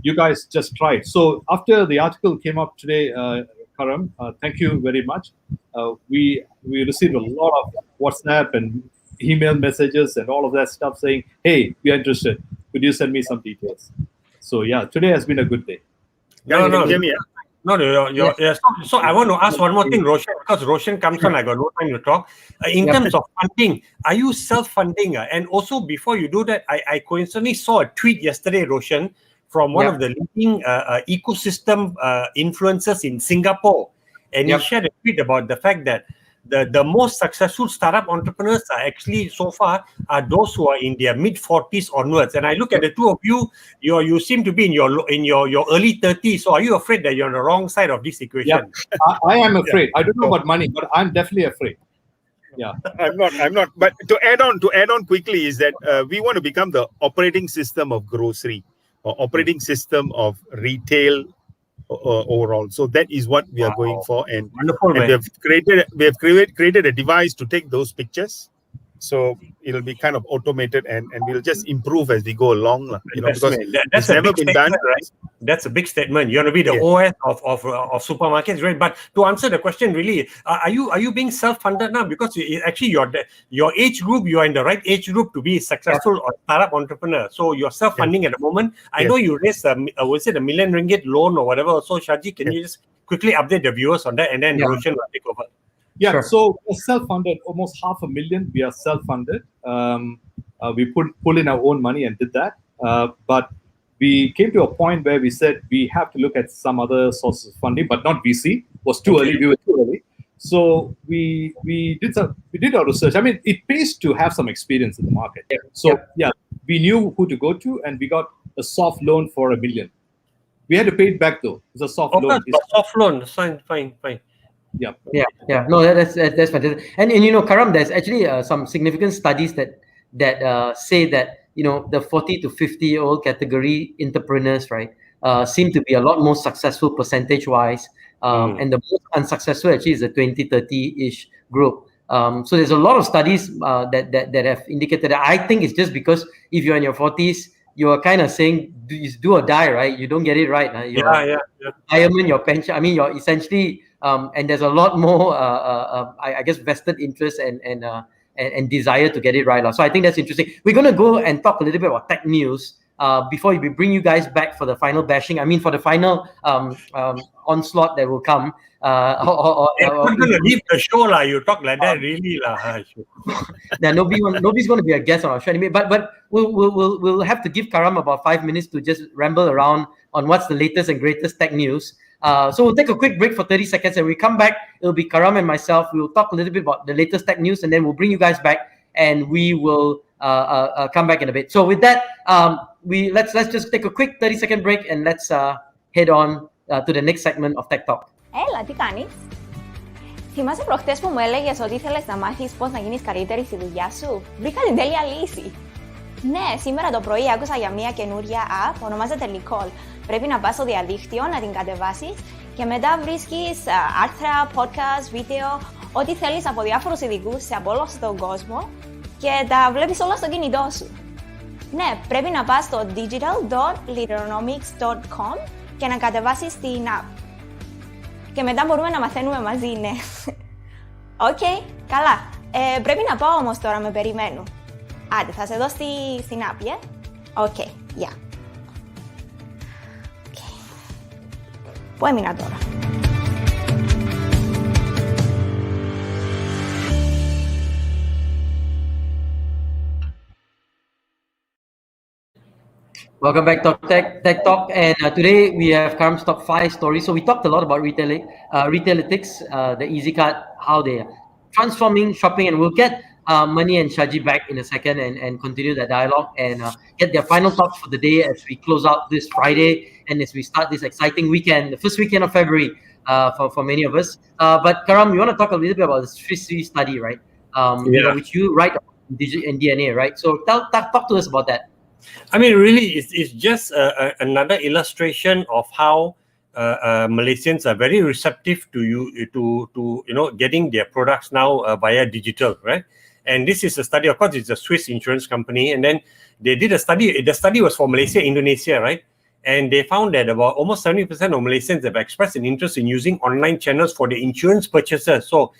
you guys just try it. So after the article came up today, Karam, thank you very much. We received a lot of WhatsApp and email messages and all of that stuff saying, hey, we are interested. Could you send me some details? So yeah, today has been a good day. No. So I want to ask one more thing, Roshan, because Roshan comes on, I got no time to talk. In terms of funding, are you self-funding? And also, before you do that, I coincidentally saw a tweet yesterday, Roshan, from one of the leading ecosystem influencers in Singapore. And he shared a tweet about the fact that the most successful startup entrepreneurs are actually so far are those who are in their mid-40s onwards. And I look at the two of you, you seem to be in your early 30s. So are you afraid that you're on the wrong side of this equation? Yeah, I am afraid. I don't know about money, but I'm definitely afraid. Yeah, I'm not. But to add on quickly is that we want to become the operating system of grocery, or operating system of retail overall. So that is what we are going for, and we have created a device to take those pictures. So it'll be kind of automated, and we'll just improve as we go along. Because that's never been done, right? That's a big statement. You want to be the OS of supermarkets, right? But to answer the question, really, are you being self-funded now? Because actually your age group, you are in the right age group to be successful or startup entrepreneur. So you're self-funding at the moment. I know you raised was it a million ringgit loan or whatever? So Shaji, can you just quickly update the viewers on that, and then Roshan will take over. Yeah, so we're self-funded, almost 500,000. We are self-funded. We pull in our own money and did that. But we came to a point where we said we have to look at some other sources of funding, but not VC. It was too early. We were too early. So we did our research. I mean, it pays to have some experience in the market. So we knew who to go to, and we got a soft loan for $1 million. We had to pay it back though. It's a soft loan. Soft loan. Fine. Yeah. No, that's fantastic. And Karam, there's actually some significant studies that say that the 40 to 50-year-old category entrepreneurs, right, seem to be a lot more successful percentage-wise. And the most unsuccessful actually is the 20, 30-ish group. So there's a lot of studies that have indicated that. I think it's just because if you're in your 40s, you're kind of saying do or die, right? You don't get it right. Your retirement, your pension. I mean, you're essentially, and there's a lot more, I guess, vested interest and desire to get it right. So I think that's interesting. We're going to go and talk a little bit about tech news before we bring you guys back for the final bashing. I mean, for the final onslaught that will come. You're not going to leave the show, lah. You talk like that, really, lah. Yeah, nobody's going to be a guest on our show anyway. But we'll have to give Karam about 5 minutes to just ramble around on what's the latest and greatest tech news. So we'll take a quick break for 30 seconds, and we come back. It'll be Karam and myself. We'll talk a little bit about the latest tech news, and then we'll bring you guys back, and we will come back in a bit. So with that, let's just take a quick 30-second break, and let's head on to the next segment of Tech Talk. Έλα, τι κάνεις? Θυμάσαι προχτές που μου έλεγες ότι ήθελες να μάθεις πώς να γίνεις καλύτερη στη δουλειά σου? Βρήκα την τέλεια λύση. Ναι, σήμερα το πρωί άκουσα για μια καινούρια app, ονομάζεται Nicole. Πρέπει να πας στο διαδίκτυο, να την κατεβάσεις και μετά βρίσκεις άρθρα, podcast, βίντεο, ό,τι θέλεις από διάφορους ειδικούς από όλο τον κόσμο και τα βλέπεις όλα στο κινητό σου. Ναι, πρέπει να πας στο digital.leaderonomics.com και να κατεβάσεις την app. Και μετά μπορούμε να μαθαίνουμε μαζί, ναι. Οκ, καλά. Πρέπει να πάω όμως τώρα, με περιμένουν. Άντε, θα σε δω στην app, Οκ, γεια. Πού έμεινα τώρα? Welcome back to Tech Talk, and today we have Karam's top 5 stories. So we talked a lot about Retailetics, the easy card, how they are transforming shopping, and we'll get Mani and Shaji back in a second and continue that dialogue and get their final thoughts for the day as we close out this Friday and as we start this exciting weekend, the first weekend of February for many of us. But Karam, you want to talk a little bit about the Swiss study, right? Which you write in DNA, right? So talk to us about that. I mean, really, it's just another illustration of how Malaysians are very receptive to getting their products now via digital, right? And this is a study. Of course, it's a Swiss insurance company, and then they did a study. The study was for Malaysia, Indonesia, right? And they found that about almost 70% of Malaysians have expressed an interest in using online channels for the insurance purchases. So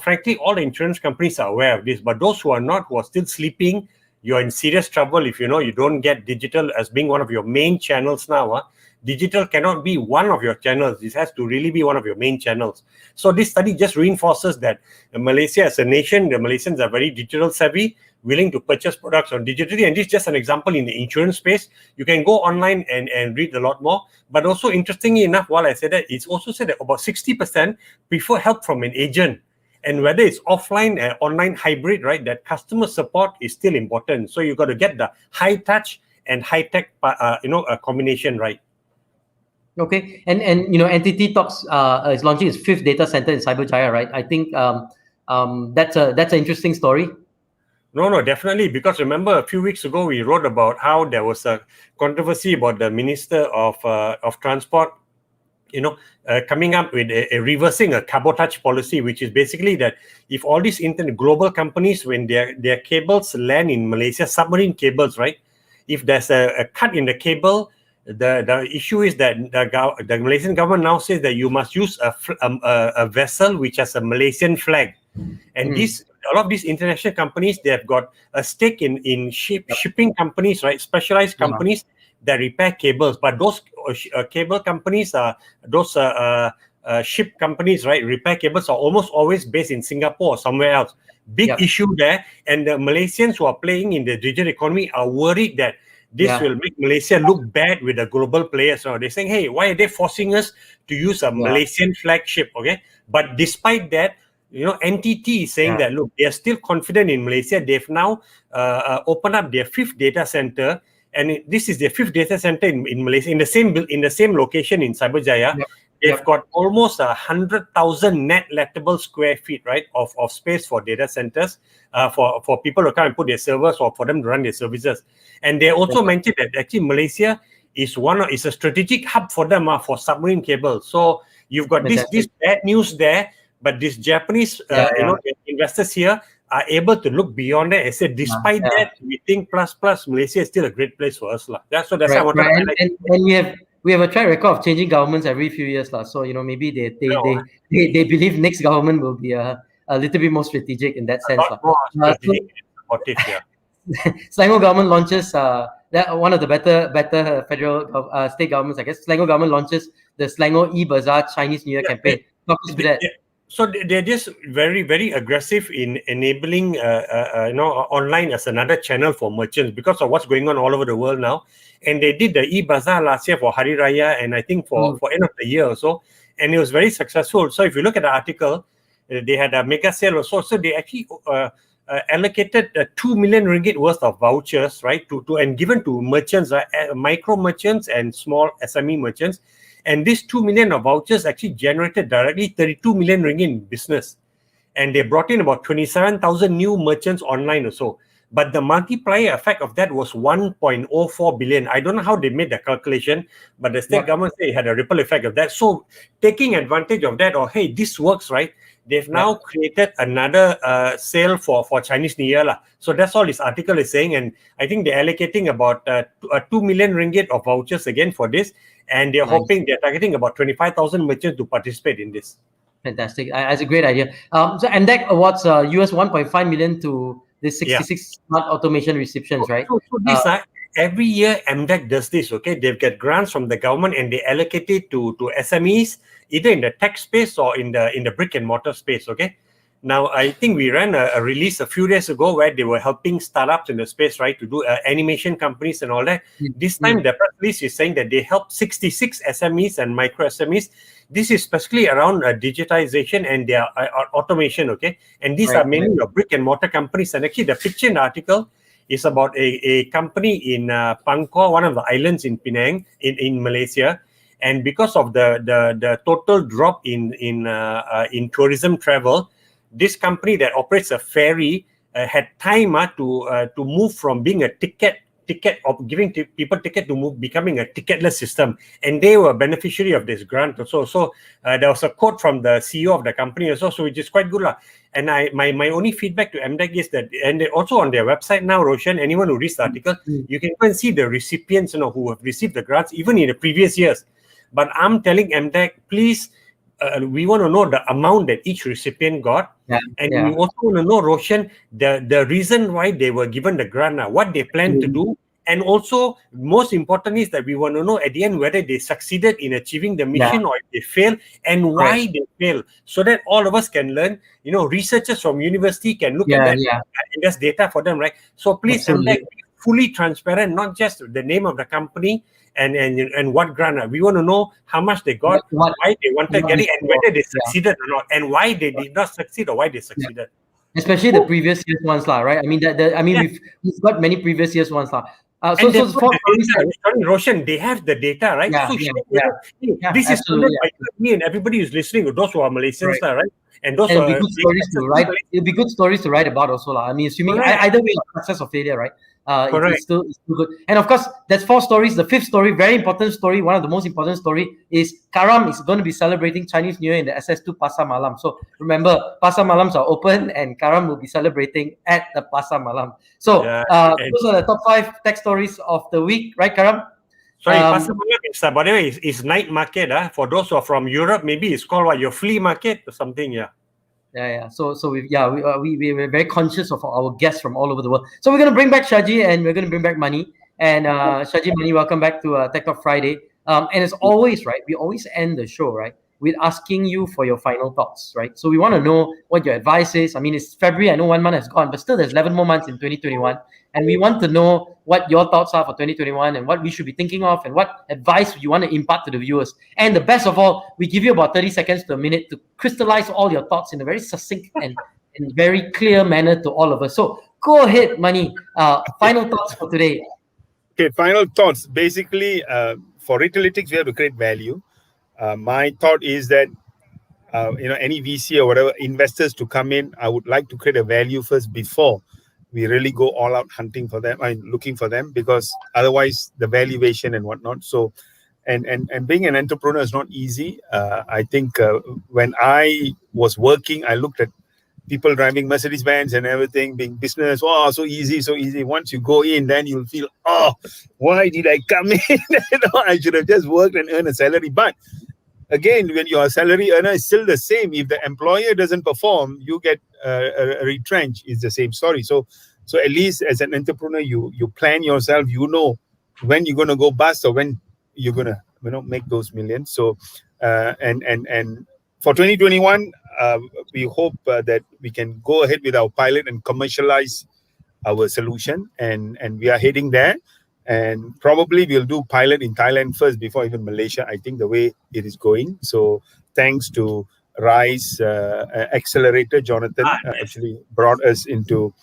frankly, all the insurance companies are aware of this, but those who are not, who are still sleeping, you're in serious trouble if you don't get digital as being one of your main channels now. Digital cannot be one of your channels. This has to really be one of your main channels. So this study just reinforces that Malaysia as a nation, the Malaysians are very digital savvy, willing to purchase products on digitally. And this is just an example in the insurance space. You can go online and read a lot more. But also, interestingly enough, while I said that, it's also said that about 60% prefer help from an agent. And whether it's offline and online hybrid, right, that customer support is still important. So you've got to get the high touch and high tech, combination right. Okay, and NTT Talks is launching its 5th data center in Cyberjaya, right? I think that's an interesting story. No, definitely, because remember a few weeks ago we wrote about how there was a controversy about the Minister of Transport, coming up with a reversing a cabotage policy, which is basically that if all these global companies, when their cables land in Malaysia, submarine cables, right? If there's a cut in the cable, the issue is that the Malaysian government now says that you must use a vessel which has a Malaysian flag, and a lot of these international companies, they have got a stake in shipping companies, right? Specialized companies that repair cables, but those cable companies ship companies, right? Repair cables are almost always based in Singapore or somewhere else. Big issue there, and the Malaysians who are playing in the digital economy are worried that this will make Malaysia look bad with the global players. So they're saying, hey, why are they forcing us to use a Malaysian flagship? Okay, but despite that, NTT is saying that, look, they are still confident in Malaysia. They've now opened up their 5th data center, and this is their 5th data center in Malaysia, in the same location in Cyberjaya. They've got almost 100,000 net lettable square feet, right, of space for data centers, for people to come and put their servers or for them to run their services. And they also mentioned that actually Malaysia is a strategic hub for them for submarine cables. So you've got this bad news there, but these Japanese investors here are able to look beyond that and say, despite that, we think plus Malaysia is still a great place for us. That's what I wanted to highlight. And we have a track record of changing governments every few years. So, maybe they believe next government will be a little bit more strategic in that sense. A lot more strategic and supportive, Selangor government launches one of the better federal state governments, I guess. Selangor government launches the Selangor e-Bazaar Chinese New Year campaign. Talk us through that. So they're just very, very aggressive in enabling online as another channel for merchants because of what's going on all over the world now. And they did the e-Bazaar last year for Hari Raya and I think for end of the year or so. And it was very successful. So if you look at the article, they had a mega sale also. So they actually allocated 2 million ringgit worth of vouchers, right, and given to merchants, micro merchants and small SME merchants. And this 2 million of vouchers actually generated directly 32 million ringgit in business. And they brought in about 27,000 new merchants online or so. But the multiplier effect of that was 1.04 billion. I don't know how they made the calculation, but the state government said it had a ripple effect of that. So taking advantage of that, or hey, this works, right? They've now created another sale for Chinese New Year. So that's all this article is saying. And I think they're allocating about 2 million ringgit of vouchers again for this. And they're hoping, they're targeting about 25,000 merchants to participate in this. Fantastic. That's a great idea. So MDEC awards US 1.5 million to the 66 smart automation receptions, right? So this, every year MDEC does this, okay? They've got grants from the government and they allocate it to SMEs, either in the tech space or in the brick and mortar space, okay? Now, I think we ran a release a few days ago where they were helping startups in the space, right, to do animation companies and all that. This time, the press release is saying that they helped 66 SMEs and micro SMEs. This is specifically around digitization and their automation, okay? And these are mainly your brick and mortar companies. And actually, the picture in the article is about a company in Pangkor, one of the islands in Penang, in Malaysia. And because of the total drop in tourism travel, this company that operates a ferry had time to move from being a ticket of giving people ticket to becoming a ticketless system, and they were beneficiary of this grant also. So there was a quote from the CEO of the company also, so which is quite good. And my only feedback to MDEC is that, and also on their website now, Roshan, anyone who reads the article, you can go and see the recipients, who have received the grants even in the previous years. But I'm telling MDEC, please, we want to know the amount that each recipient got. We also want to know, Roshan, the reason why they were given the grant, what they plan to do. And also, most importantly, is that we want to know at the end whether they succeeded in achieving the mission or if they failed and why they failed, so that all of us can learn. Researchers from university can look at that and that's data for them, right? So please, MDEC, be fully transparent, not just the name of the company and what grant. We want to know how much they got, why they wanted to get it, and whether they succeeded or not, and why they did not succeed or why they succeeded. Especially the previous years ones, right? I mean, we've got many previous years ones, Roshan, they have the data, right? This is funded by me and everybody who's listening, those who are Malaysians, right? And those it'll be good stories to write. It'll be good stories to write about also, I mean, assuming either way, success or failure, right? It's still good. And of course, there's 4 stories. The 5th story, very important story, one of the most important story, is Karam is going to be celebrating Chinese New Year in the SS2 Pasar Malam. So remember, Pasar Malams are open and Karam will be celebrating at the Pasar Malam. So those are the top 5 tech stories of the week, right, Karam? Sorry, Pasar Malam is, by the way, is night market. For those who are from Europe, maybe it's called your flea market or something, So we're very conscious of our guests from all over the world. So we're going to bring back Shaji and we're going to bring back Mani. And Shaji, Mani, welcome back to Tech Talk Friday. And as always, right, we always end the show, right, with asking you for your final thoughts, right? So we want to know what your advice is. I mean, it's February. I know 1 month has gone, but still there's 11 more months in 2021. And we want to know what your thoughts are for 2021 and what we should be thinking of and what advice you want to impart to the viewers. And the best of all, we give you about 30 seconds to a minute to crystallize all your thoughts in a very succinct and very clear manner to all of us. So go ahead, Mani. Final thoughts for today. Okay, final thoughts. Basically, for Retailetics, we have to create value. My thought is that any VC or whatever investors to come in, I would like to create a value first before we really go all out hunting for them, looking for them, because otherwise the valuation and whatnot. So, and being an entrepreneur is not easy. I think when I was working, I looked at people driving Mercedes Benz and everything, being business. Oh, so easy, so easy. Once you go in, then you'll feel, oh, why did I come in? I should have just worked and earned a salary. But again, when your salary earner is still the same, if the employer doesn't perform, you get retrenched. It's the same story. So at least as an entrepreneur, you plan yourself. You know when you're going to go bust or when you're going to make those millions. So and for 2021, we hope that we can go ahead with our pilot and commercialize our solution, and we are heading there. And probably we'll do pilot in Thailand first before even Malaysia, I think, the way it is going. So thanks to Rise Accelerator, Jonathan actually brought us into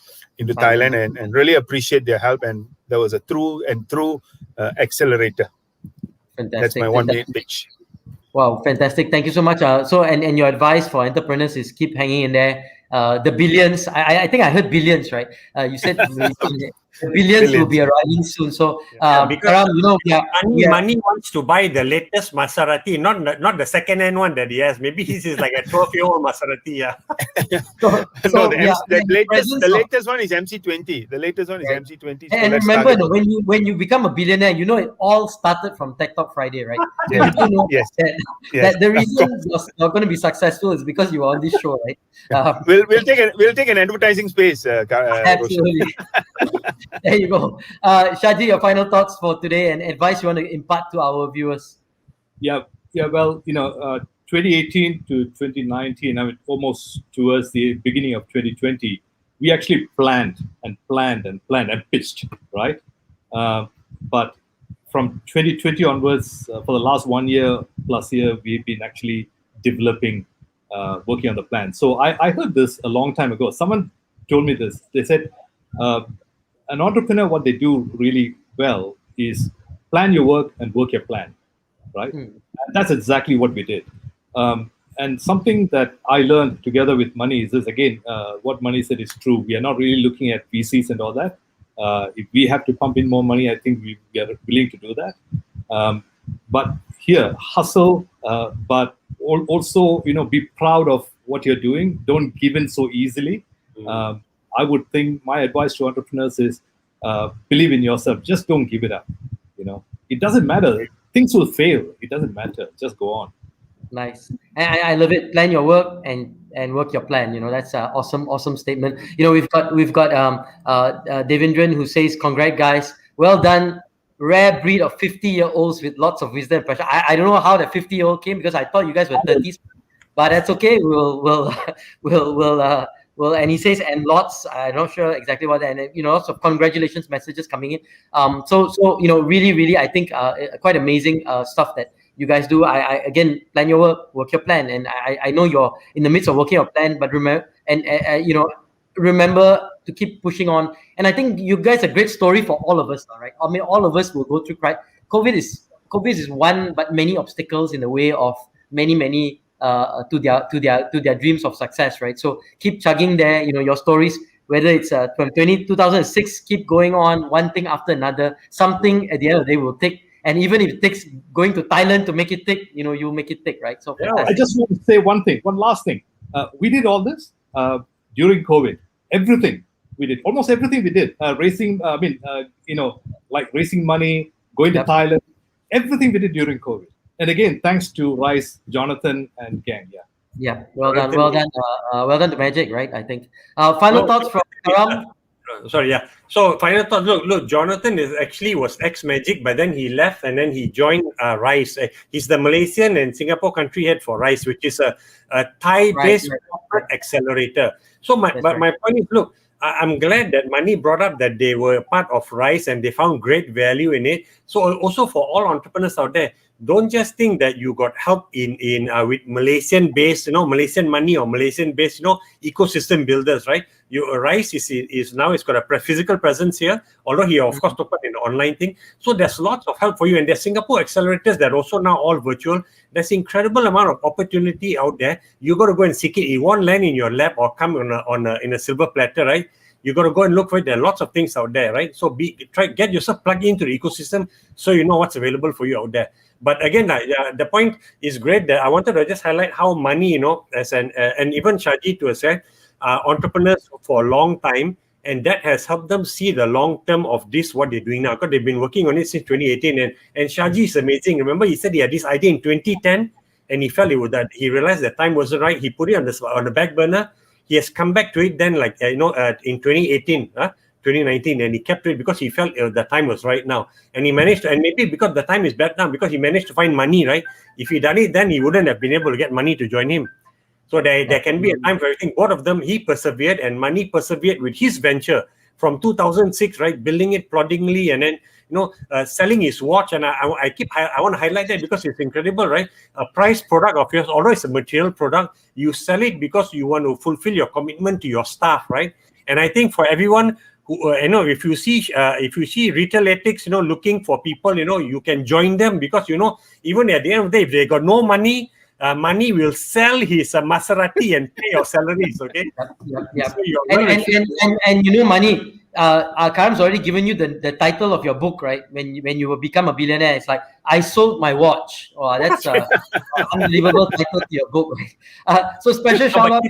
Thailand, and really appreciate their help. And there was a through accelerator. Fantastic. That's my 1 minute pitch. Wow, fantastic. Thank you so much. So, and your advice for entrepreneurs is keep hanging in there. The billions, I think I heard billions, right? You said the billions will be arriving soon. So, because Karam, Money wants to buy the latest Maserati, not the second-hand one that he has. Maybe his is like a 12-year-old Maserati. Yeah. The latest one is MC20. The latest one is MC20. So and remember, when you become a billionaire, it all started from Tech Talk Friday, right? Yes. That the reason you're going to be successful is because you are on this show, right? We'll take an advertising space. Absolutely. There you go. Shaji, your final thoughts for today and advice you want to impart to our viewers. Yeah. Well, 2018 to 2019, almost towards the beginning of 2020, we actually planned and pitched, right? But from 2020 onwards, for the last 1 year plus year, we've been actually developing, working on the plan. So I heard this a long time ago. Someone told me this. They said, an entrepreneur, what they do really well is plan your work and work your plan, right? And that's exactly what we did. And something that I learned together with Mani is this, again, what Mani said is true. We are not really looking at VCs and all that. If we have to pump in more money, I think we are willing to do that. But here, hustle, but also, be proud of what you're doing. Don't give in so easily. I would think my advice to entrepreneurs is believe in yourself. Just don't give it up. It doesn't matter. Things will fail. It doesn't matter. Just go on. Nice. I love it. Plan your work and work your plan. That's an awesome statement. We've got Devendran who says, "Congrats, guys. Well done. Rare breed of 50-year-olds with lots of wisdom and passion." I don't know how the 50-year-old came, because I thought you guys were 30s, but that's okay. We'll and he says, and lots, I'm not sure exactly what, and lots of congratulations messages coming in. So really, I think quite amazing stuff that you guys do. I again, plan your work your plan, and I know you're in the midst of working your plan, but remember to keep pushing on. And I think you guys are a great story for all of us, right? I mean, all of us will go through COVID is one, but many obstacles in the way of many to their dreams of success, right? So keep chugging there. Your stories, whether it's from 2006, keep going on, one thing after another. Something at the end of the day will take. And even if it takes going to Thailand to make it tick, you make it tick, right? So I just want to say one last thing. We did all this during COVID. Everything we did, almost everything we did. Raising money, going to Thailand, everything we did during COVID. And again, thanks to Rice, Jonathan, and gang. Yeah. Well done to Magic, right? I think. Final thoughts from Karam. Sorry, yeah. So final thought. Look. Jonathan was ex-Magic, but then he left and then he joined Rise. He's the Malaysian and Singapore country head for Rise, which is a Thai-based corporate accelerator. So my point is, look, I'm glad that Mani brought up that they were part of Rise and they found great value in it. So also for all entrepreneurs out there, don't just think that you got help in with Malaysian-based, Malaysian money or Malaysian-based, ecosystem builders, right? Rice is now it's got a physical presence here, although he of course took part in the online thing. So there's lots of help for you, and there's Singapore accelerators that are also now all virtual. There's incredible amount of opportunity out there. You got to go and seek it. It won't land in your lap or come in a silver platter, right? You got to go and look for it. There are lots of things out there, right? So get yourself plugged into the ecosystem so you know what's available for you out there. But again, the point is great. That I wanted to just highlight how money, as and even Shaji to a set, entrepreneurs for a long time, and that has helped them see the long term of this what they're doing now, because they've been working on it since 2018. And Shaji is amazing. Remember, he said he had this idea in 2010, and he felt he realized the time wasn't right. He put it on the back burner. He has come back to it then, in 2018. 2019, and he kept it because he felt the time was right now, and he managed to, and maybe because the time is bad now, because he managed to find money, right? If he done it then, he wouldn't have been able to get money to join him. So there can be a time for everything. Both of them, he persevered, and Mani persevered with his venture from 2006, right? Building it ploddingly, and then selling his watch. And I want to highlight that because it's incredible, right? A price product of yours, although it's a material product, you sell it because you want to fulfill your commitment to your staff, right? And I think for everyone who, if you see Retailetics, looking for people, you can join them, because even at the end of the day, if they got no money, Mani will sell his Maserati and pay your salaries. Okay. Yep. So and Mani, Karam's already given you the title of your book, right? When you will become a billionaire, it's like, I sold my watch. Oh, that's an unbelievable title to your book. So special shout out.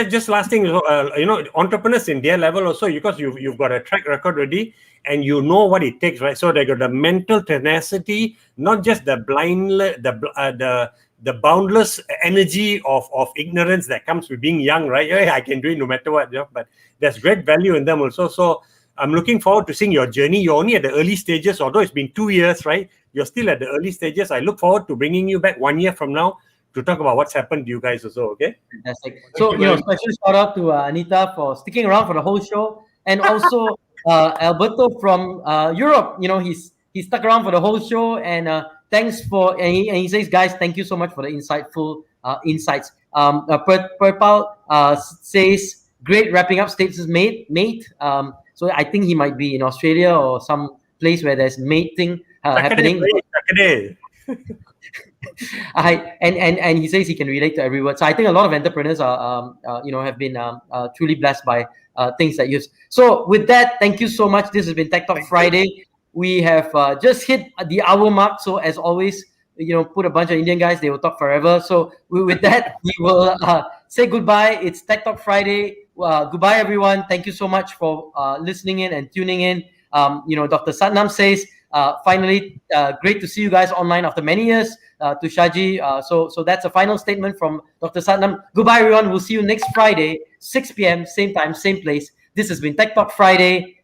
Just last thing, entrepreneurs in their level also, because you've got a track record already, and you know what it takes, right? So they got the mental tenacity, not just the the boundless energy of ignorance that comes with being young, right? Yeah, I can do it no matter what, but there's great value in them also. So I'm looking forward to seeing your journey. You're only at the early stages, although it's been 2 years, right? You're still at the early stages. I look forward to bringing you back 1 year from now to talk about what's happened to you guys also, okay? Fantastic. So, special shout out to Anita for sticking around for the whole show, and also Alberto from Europe. He stuck around for the whole show, and thanks for, and he says, guys, thank you so much for the insightful insights. Perpal says, great wrapping up statements, mate. So I think he might be in Australia or some place where there's mating happening. And he says he can relate to every word. So I think a lot of entrepreneurs are have been truly blessed by things that use. So with that, thank you so much. This has been Tech Talk Friday. We have just hit the hour mark. So as always, put a bunch of Indian guys, they will talk forever. So with that, we will say goodbye. It's Tech Talk Friday. Goodbye, everyone. Thank you so much for listening in and tuning in. Dr. Satnam says, finally, great to see you guys online after many years. To Shaji. So that's a final statement from Dr. Satnam. Goodbye, everyone. We'll see you next Friday, 6 p.m., same time, same place. This has been Tech Talk Friday.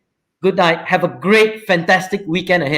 Good night. Have a great, fantastic weekend ahead.